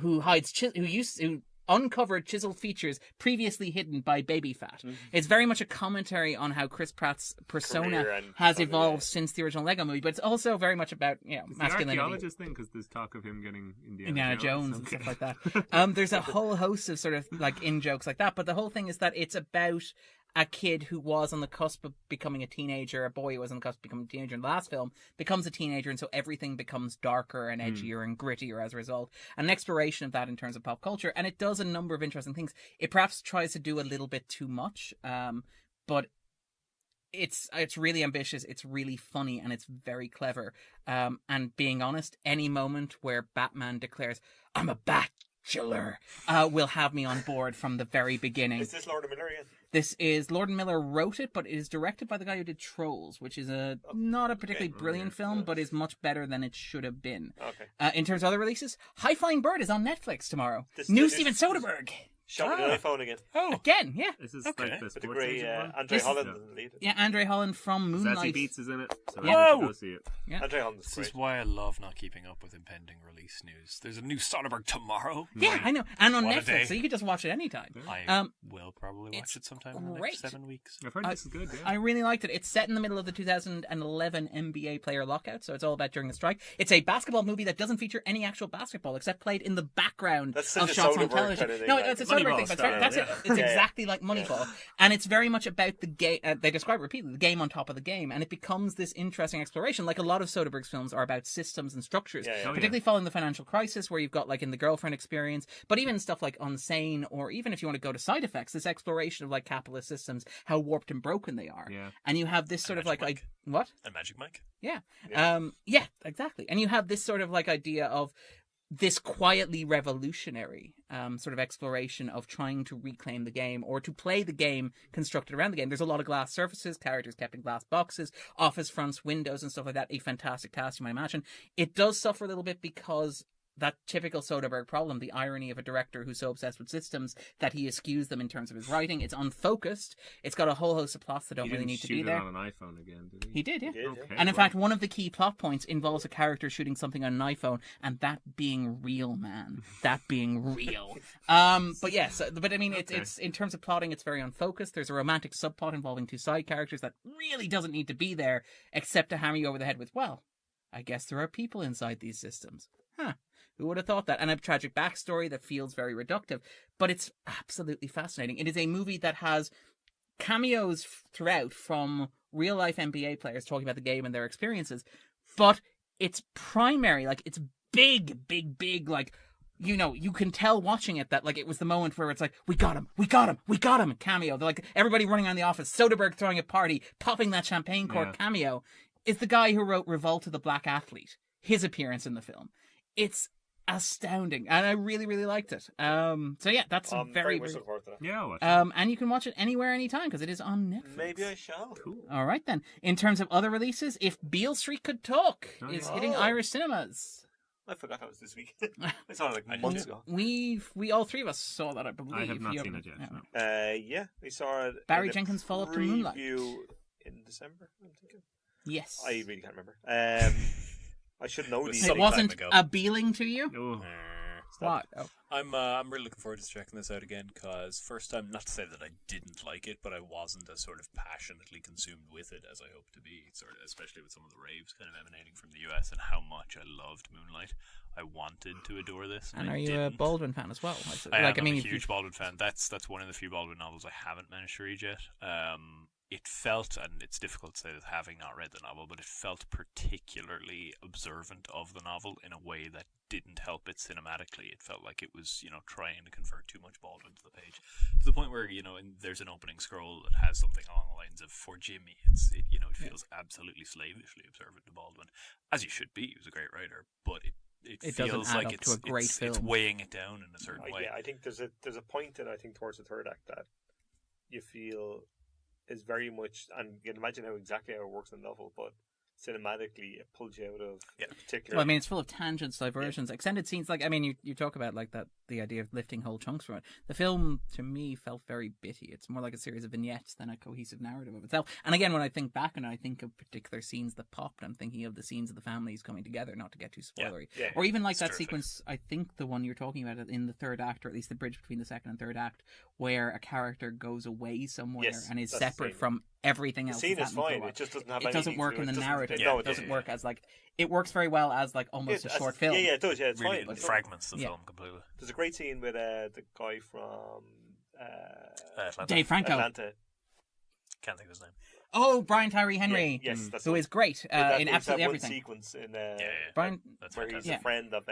who uncovered chiseled features previously hidden by baby fat. Mm-hmm. It's very much a commentary on how Chris Pratt's persona has evolved since the original Lego movie, but it's also very much about masculinity. The archaeologist thing, because there's talk of him getting Indiana Jones and stuff like that. There's a whole host of sort of like in-jokes like that, but the whole thing is that it's about a kid who was on the cusp of becoming a teenager, a boy who was on the cusp of becoming a teenager in the last film, becomes a teenager, and so everything becomes darker and edgier and grittier as a result. An exploration of that in terms of pop culture, and it does a number of interesting things. It perhaps tries to do a little bit too much, but it's really ambitious, it's really funny, and it's very clever. And being honest, any moment where Batman declares, "I'm a bachelor," will have me on board from the very beginning. Is this Lord and Miller again? This is Lord and Miller wrote it, but it is directed by the guy who did Trolls, which is not a particularly brilliant film, but is much better than it should have been. Okay. In terms of other releases, High Flying Bird is on Netflix tomorrow. New Steven Soderbergh. Shot with an iPhone again. Oh, again, yeah. Is this like the With the sports great agent one? Andre Holland in the lead. Yeah, Andre Holland from Moonlight. Zazie Beetz is in it, so Yeah. everyone should go see it. Yeah. Andre Holland's This great. is why I love not keeping up with impending release news. There's a new Soderbergh tomorrow. Yeah, I know. And on What a day. Netflix, so you could just watch it anytime. I will probably watch it sometime in the great. next 7 weeks. I've heard this is good, yeah. I really liked it. It's set in the middle of the 2011 NBA player lockout, so it's all about during the strike. It's a basketball movie that doesn't feature any actual basketball except played in the background That's of such a shots on Soderbergh television. kind of thing, No, like it's a the Soderbergh Moneyball thing, but style, that's yeah. it. It's exactly like Moneyball, and it's very much about the game. They describe it repeatedly, the game on top of the game, and it becomes this interesting exploration. Like a lot of Soderbergh's films are about systems and structures, particularly following the financial crisis, where you've got like in the Girlfriend Experience, but even stuff like Unsane, or even if you want to go to Side Effects, this exploration of like capitalist systems, how warped and broken they are, and you have this sort of like what? And Magic Mike. Yeah, exactly, and you have this sort of like idea of this quietly revolutionary sort of exploration of trying to reclaim the game or to play the game constructed around the game. There's a lot of glass surfaces, characters kept in glass boxes, office fronts, windows and stuff like that. A fantastic cast, you might imagine. It does suffer a little bit because that typical Soderbergh problem, the irony of a director who's so obsessed with systems that he eschews them in terms of his writing. It's unfocused. It's got a whole host of plots that don't really need to be there. He didn't shoot it on an iPhone again, did he? He did, yeah. Okay, And in fact, one of the key plot points involves a character shooting something on an iPhone, and that being real, man. That being real. But yes, but I mean, it's in terms of plotting, it's very unfocused. There's a romantic subplot involving two side characters that really doesn't need to be there, except to hammer you over the head with, well, I guess there are people inside these systems. Huh. Who would have thought that? And a tragic backstory that feels very reductive, but it's absolutely fascinating. It is a movie that has cameos throughout from real life NBA players talking about the game and their experiences, but it's primary, like it's big, like, you know, you can tell watching it that like it was the moment where it's like, we got him, cameo. They're like everybody running around the office, Soderbergh throwing a party, popping that champagne cork cameo, is the guy who wrote Revolt of the Black Athlete, his appearance in the film. It's astounding, and I really, really liked it. So yeah, that's very much looking forward to that. Yeah, I'll watch it. and you can watch it anywhere, anytime, because it is on Netflix. Maybe I shall. Cool. All right then. In terms of other releases, If Beale Street Could Talk is hitting Irish cinemas. I forgot that was this week. I saw it like months ago. We all three of us saw that, I believe. I have not You seen haven't- it yet. No. Yeah, we saw it. Barry in Jenkins' follow-up to preview Moonlight. in December, I'm thinking. Yes. I really can't remember. I should know these. It Some wasn't time ago. appealing to you? Oh, What? Oh. I'm really looking forward to checking this out again, because first time, not to say that I didn't like it, but I wasn't as sort of passionately consumed with it as I hoped to be, sort of, especially with some of the raves kind of emanating from the US and how much I loved Moonlight. I wanted to adore this, And I are you didn't. a Baldwin fan as well? I'm a huge Baldwin fan. That's one of the few Baldwin novels I haven't managed to read yet. It felt, and it's difficult to say that having not read the novel, but it felt particularly observant of the novel in a way that didn't help it cinematically. It felt like it was, trying to convert too much Baldwin to the page, to the point where, there's an opening scroll that has something along the lines of "For Jimmy." It feels absolutely slavishly observant to Baldwin, as you should be. He was a great writer, but it it feels doesn't add like up it's to a great it's film. weighing it down in a certain way. Yeah, I think there's a point in, I think, towards the third act that you feel is very much, and you can imagine how it works in the novel, but cinematically it pulls you out of a particular. Well, I mean, it's full of tangents, diversions, extended scenes. Like, I mean, you talk about like that, the idea of lifting whole chunks from it. The film, to me, felt very bitty. It's more like a series of vignettes than a cohesive narrative of itself. And again, when I think back and I think of particular scenes that popped, I'm thinking of the scenes of the families coming together, not to get too spoilery. Yeah. Or even like It's that terrific. sequence, I think the one you're talking about in the third act, or at least the bridge between the second and third act, where a character goes away somewhere Yes, and is that's the separate scene. from everything The else. scene that's is happening for a fine. while. It just doesn't have It doesn't anything work to in it. the It doesn't- narrative. no, It it doesn't doesn't, work as like, it works very well as like almost a short film. Yeah, it does. Yeah, it's Really fine. fragments the Yeah. film completely. There's a great scene with the guy from Atlanta. Dave Franco. Atlanta. Can't think of his name. Oh, Brian Tyree Henry, Yeah, yes, that's who it. is great That- in there's absolutely that one everything. sequence in Brian That's where he's fantastic. Yeah. a friend of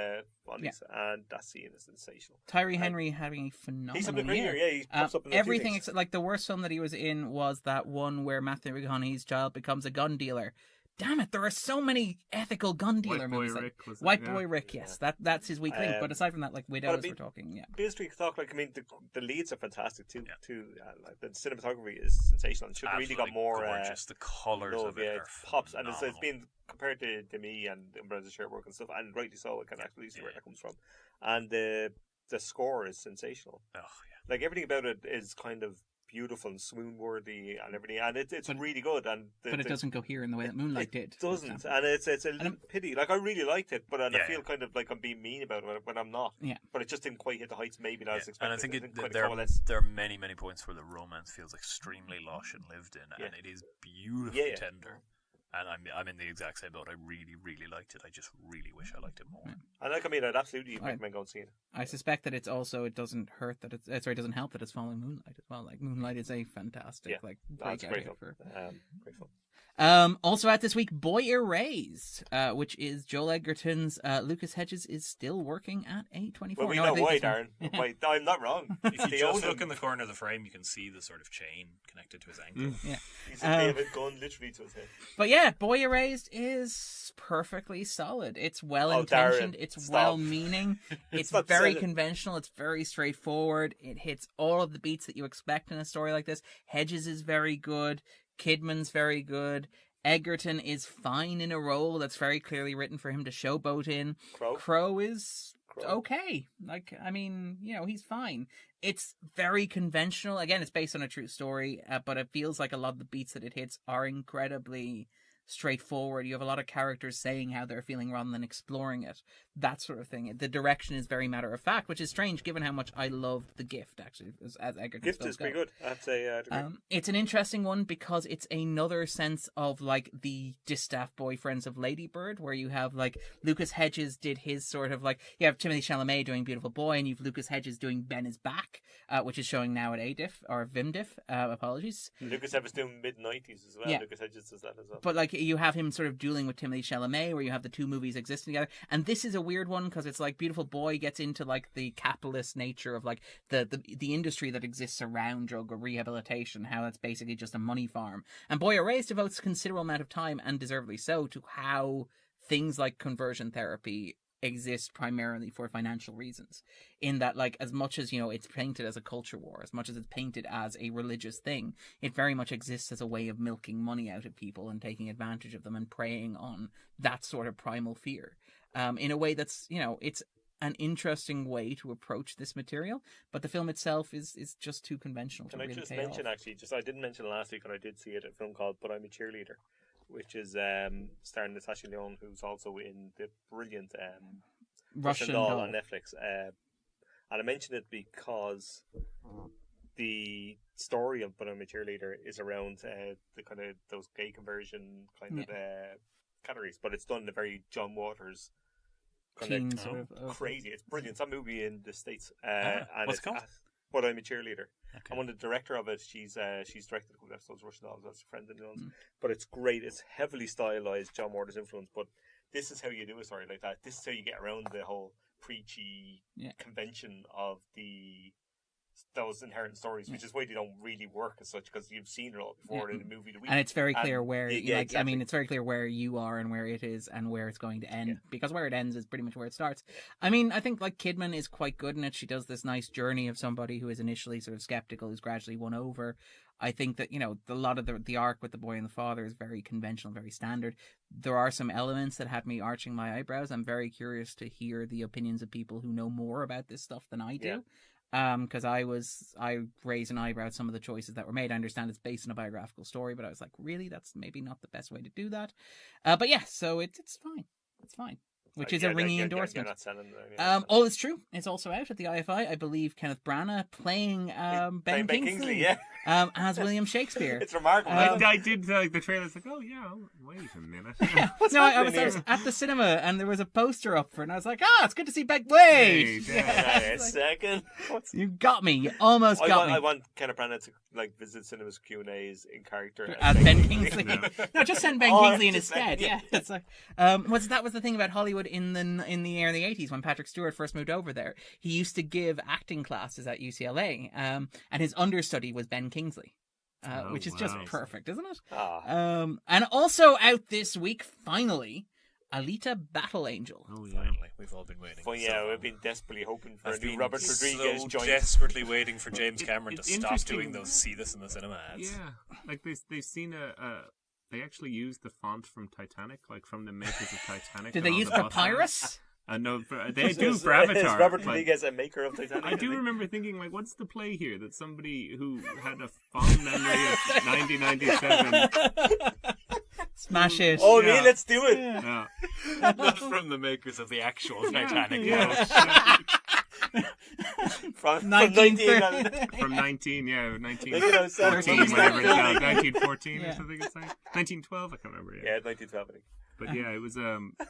Bonnie's, and that scene is sensational. Tyree Henry having a phenomenal He's having a great year. year. Yeah, he pops up in a few Everything things. except like the worst film that he was in was that one where Matthew McConaughey's child becomes a gun dealer. Damn it! There are so many ethical gun dealer White Boy movies. like- Rick, was it? White Yeah. Boy Rick, yes, that's his weak link. But aside from that, like Widows, mean, we're talking, yeah. Beale Street talk, like, I mean, the leads are fantastic too. Yeah. Like, the cinematography is sensational. It should have really got Absolutely more gorgeous. The colours love. of it Yeah, are it pops, and it's phenomenal. been compared to me and Umbrellas Share Work and stuff, and rightly so. I can actually see where that comes from, and the score is sensational. Oh, yeah. Like, everything about it is kind of beautiful and swoon worthy and everything, and it's But- really good. And But it doesn't cohere in the way that Moonlight did. It for doesn't, example. and it's a little pity. Like, I really liked it, but I Yeah. feel kind of like I'm being mean about it when I'm not. Yeah. But it just didn't quite hit the heights maybe that I was Yeah. expecting. And I think It didn't quite there coalesce. are many, many points where the romance feels extremely lush and lived in, and it is beautifully Yeah. tender. And I'm in the exact same boat. I really, really liked it. I just really wish I liked it more. And like, I mean, I'd absolutely recommend going and seeing it. I suspect that it's also, it doesn't hurt that it's, sorry, it doesn't help that it's following Moonlight as well. Like, Moonlight is a fantastic, Yeah. like, That's a breakout great hit film. for. Great film. Also out this week, Boy Erased, which is Joel Edgerton's. Lucas Hedges is still working at A24. Well, we No, I know think why, this one- Darren. Why, I'm not wrong. If you They just own look him. in the corner of the frame, you can see the sort of chain connected to his ankle. Yeah. He's a David gun literally to his head. But yeah, Boy Erased is perfectly solid. It's well intentioned. Darren, It's stop. well meaning. It's Stop very saying it. conventional. It's very straightforward. It hits all of the beats that you expect in a story like this. Hedges is very good. Kidman's very good. Egerton is fine in a role that's very clearly written for him to showboat in. Crow is okay. Like, I mean, you know, he's fine. It's very conventional. Again, it's based on a true story, but it feels like a lot of the beats that it hits are incredibly straightforward. You have a lot of characters saying how they're feeling rather than exploring it. That sort of thing. The direction is very matter of fact, which is strange given how much I loved The Gift, actually, as Egerton. Gift is pretty good. I'd say. I'd agree. It's an interesting one because it's another sense of like the distaff boyfriends of Lady Bird, where you have like Lucas Hedges did his sort of like, you have Timothée Chalamet doing Beautiful Boy, and you've Lucas Hedges doing Ben is Back, which is showing now at ADIF or VimDiff. Apologies. Lucas Hedges doing mid-90s as well. Yeah. Lucas Hedges does that as well. But like you have him sort of dueling with Timothée Chalamet, where you have the two movies existing together. And this is a weird one because it's like Beautiful Boy gets into like the capitalist nature of like the industry that exists around drug rehabilitation, how that's basically just a money farm. And Boy Erased devotes a considerable amount of time, and deservedly so, to how things like conversion therapy exist primarily for financial reasons. In that, like, as much as, you know, it's painted as a culture war, as much as it's painted as a religious thing, it very much exists as a way of milking money out of people and taking advantage of them and preying on that sort of primal fear. In a way that's, you know, it's an interesting way to approach this material, but the film itself is just too conventional Can to I really just pay mention, off. actually, I didn't mention last week, and I did see it, a film called But I'm a Cheerleader, which is starring Natasha Lyonne, who's also in the brilliant Russian Doll on Netflix. And I mention it because the story of But I'm a Cheerleader is around the kind of those gay conversion kind of categories, but it's done in a very John Waters kind Teen sort of crazy. It's brilliant. It's a movie in the States. And what's it called? But I'm a Cheerleader. Okay. And when the director of it, she's directed a couple of episodes of Russian Dolls. That's a friend of Lyon's. But it's great. It's heavily stylized John Waters influence. But this is how you do a story like that. This is how you get around the whole preachy convention of the those inherent stories, which is why they don't really work as such, because you've seen it all before in the movie. And it's very clear where, exactly. I mean, it's very clear where you are and where it is and where it's going to end, because where it ends is pretty much where it starts. I mean, I think like Kidman is quite good in it. She does this nice journey of somebody who is initially sort of skeptical, who's gradually won over. I think that, a lot of the arc with the boy and the father is very conventional, very standard. There are some elements that had me arching my eyebrows. I'm very curious to hear the opinions of people who know more about this stuff than I do. Yeah. Because I raised an eyebrow at some of the choices that were made. I understand it's based on a biographical story, but I was like, really? That's maybe not the best way to do that. But yeah, so it's fine. It's fine. Which is a ringing endorsement. It's true. It's also out at the IFI. I believe Kenneth Branagh playing Ben Kingsley as William Shakespeare. It's remarkable. I did like the trailer. It's like, oh yeah, wait a minute. I was at the cinema and there was a poster up for it, and I was like, it's good to see Ben. Wait a second. You got me. You almost got me. I want Kenneth Branagh to visit cinemas Q&As in character as Ben Kingsley. No, just send Ben Kingsley in his stead. Yeah, it's like that was the thing about Hollywood in the 80s when Patrick Stewart first moved over there. He used to give acting classes at UCLA, and his understudy was Ben Kingsley, which is just perfect, isn't it? And also out this week, finally, Alita Battle Angel. Oh, yeah. Finally, we've all been waiting. Well, yeah, we've been desperately hoping for a new Robert Rodriguez joint. Desperately waiting for James Cameron to stop doing those "see this in the cinema" ads. Yeah, like they've seen they actually used the font from Titanic, like from the makers of Titanic. Did they use Papyrus? No, they do for Avatar. Is Robert Rodriguez a maker of Titanic? I do remember thinking, like, what's the play here that somebody who had a fond memory of 1997... Smash it. Oh, yeah. Let's do it. Yeah. Not from the makers of the actual Titanic. Yeah. From 1914, whatever it's now, 1914 or something it's like. 1912, I can't remember. Yeah, 1912, I think. But yeah, it was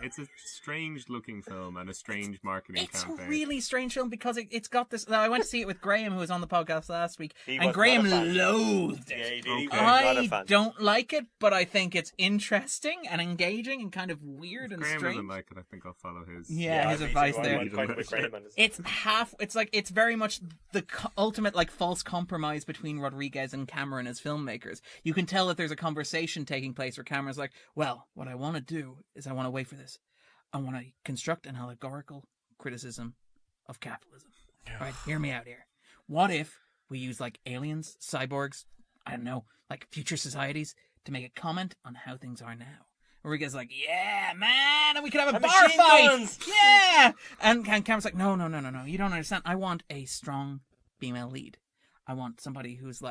it's a strange looking film and a strange marketing campaign. It's a really strange film because it's got this. I went to see it with Graham, who was on the podcast last week, and Graham loathed it. Yeah, he did. Okay. I don't like it, but I think it's interesting and engaging and kind of weird and Graham strange. doesn't like it. I think I'll follow his. Yeah, his advice there. It's half. It's very much the ultimate false compromise between Rodriguez and Cameron as filmmakers. You can tell that there's a conversation taking place where Cameron's like, "Well, what I want to do is I want to wait for this. I want to construct an allegorical criticism of capitalism. Right? Hear me out here. What if we use aliens, cyborgs, I don't know, future societies to make a comment on how things are now?" Rodriguez like, "Yeah, man, and we could have a bar fight. Guns. Yeah." And Cameron's like, No. You don't understand. I want a strong female lead. I want somebody who's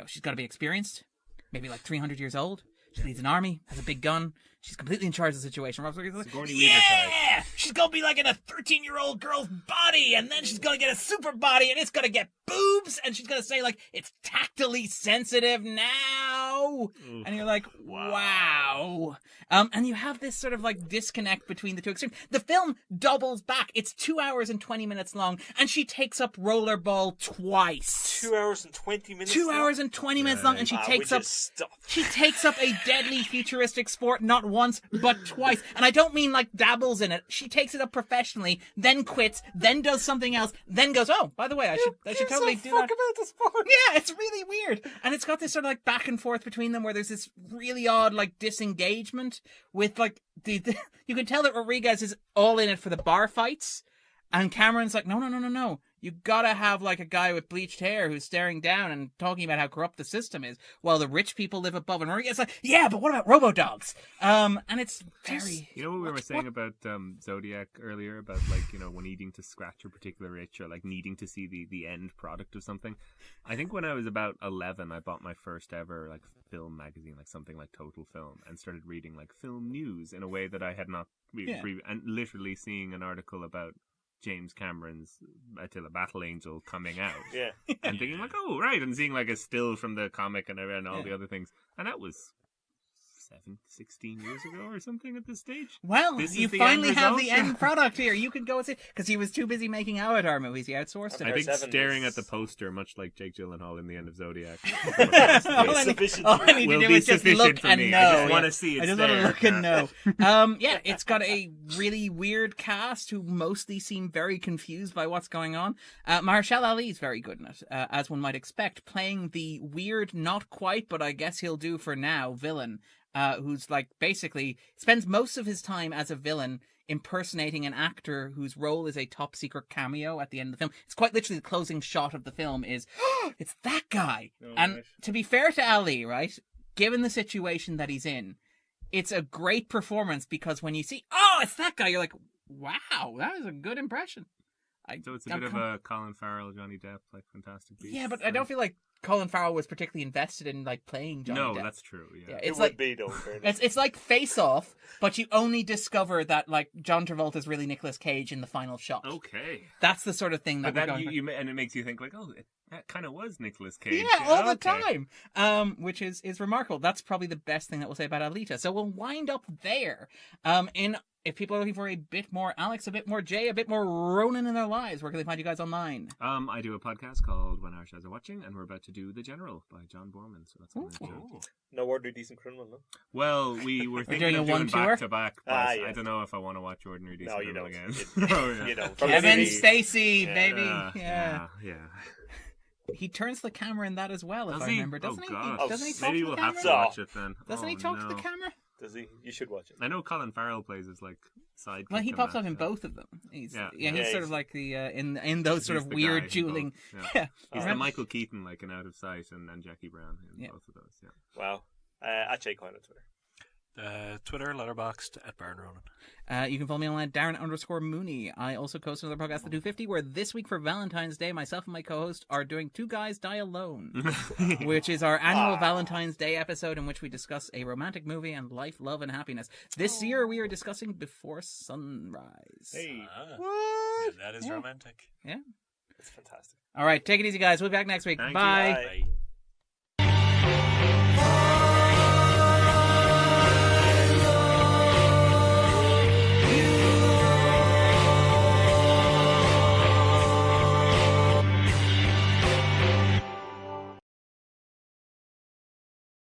she's got to be experienced, maybe 300 years old. She leads an army, has a big gun. She's completely in charge of the situation. Rob's like, yeah! She's going to be in a 13-year-old girl's body, and then she's going to get a super body, and it's going to get boobs, and she's going to say, it's tactily sensitive now. And you're like, wow. And you have this sort of, disconnect between the two extremes. The film doubles back. It's 2 hours and 20 minutes long, and she takes up rollerball twice. 2 hours and 20 minutes 2 hours and 20 minutes long, and she takes up a deadly futuristic sport not once but twice. And I don't mean dabbles in it. She takes it up professionally, then quits, then does something else, then goes, "Oh, by the way, I should totally do that." About the sport. Yeah, it's really weird. And it's got this sort of back and forth between them where there's this really odd disengagement with you can tell that Rodriguez is all in it for the bar fights, and Cameron's like, no. You gotta have a guy with bleached hair who's staring down and talking about how corrupt the system is, while the rich people live above. And Rodriguez like, yeah, but what about robo-dogs? And it's very... You know what we were saying about Zodiac earlier, about when needing to scratch a particular itch or needing to see the end product of something. I think when I was about 11, I bought my first ever film magazine, something like Total Film, and started reading film news in a way that I had not and literally seeing an article about James Cameron's Attila Battle Angel coming out. Yeah. And thinking oh, right, and seeing a still from the comic and all the other things. And that was 16 years ago or something at this stage. Well, This is you the finally end have result? the end product here. You can go and see, because he was too busy making Avatar movies. He outsourced I it. think 7 staring is- at the poster, much like Jake Gyllenhaal in the end of Zodiac, all I need to will do be is just sufficient look for and me. know. I just want to see it. I just want to look and know. Yeah, it's got a really weird cast who mostly seem very confused by what's going on. Mahershala Ali is very good in it, as one might expect, playing the weird, not quite, but I guess he'll do for now, villain, who's like basically spends most of his time as a villain impersonating an actor whose role is a top secret cameo at the end of the film. It's quite literally the closing shot of the film is, it's that guy. And to be fair to Ali, right, given the situation that he's in, it's a great performance because when you see, it's that guy, you're like, wow, that is a good impression. So it's a bit of a Colin Farrell, Johnny Depp, like Fantastic Beasts. Yeah, but I don't feel like Colin Farrell was particularly invested in like playing Johnny Depp. No, that's true. Yeah. It's It like would be, though. in fairness. it's like Face Off, but you only discover that like John Travolta's really Nicolas Cage in the final shot. Okay. That's the sort of thing that But we're that going for. and it makes you think like, that kind of was Nicolas Cage. Yeah, all the Okay. time, which is remarkable. That's probably the best thing that we'll say about Alita. So we'll wind up there. If people are looking for a bit more Alex, a bit more Jay, a bit more Ronan in their lives, where can they find you guys online? I do a podcast called When Our Shadows Are Watching, and we're about to do The General by John Borman. So that's what we're doing. No Ordinary Decent Criminal, no? Well, we were thinking doing of a doing one-tour? back to back, but Yeah. I don't know if I want to watch Ordinary Decent No, you Criminal don't. again. Oh, yeah. You don't. Kevin Maybe- Spacey, Yeah. baby. Yeah. He turns the camera in that as well, if Does I he? remember, doesn't Oh, he? God. Doesn't he talk Maybe to the we'll camera? have to watch it then. Doesn't he Oh, talk to the no. camera? Does he? You should watch it. I know Colin Farrell plays his like sidekick. Well, he in pops that, up in yeah. both of them. He's Yeah. he's Yeah, sort of he's- like the in those sort He's of the weird guy in dueling. both, Yeah, He's the Right. Michael Keaton, like in Out of Sight, and Jackie Brown in Yeah. both of those. Yeah. Wow. At Jay Coyle on Twitter. Twitter, Letterboxd, at Baron Ronan. You can follow me online, Darren_Mooney. I also host another podcast, The 250, where this week for Valentine's Day, myself and my co-host are doing Two Guys Die Alone, which is our annual Valentine's Day episode in which we discuss a romantic movie and life, love, and happiness. This year we are discussing Before Sunrise. Hey. What? That is Yeah. romantic. Yeah. It's fantastic. All right, take it easy, guys. We'll be back next week. Thank you. Bye. Bye. Bye.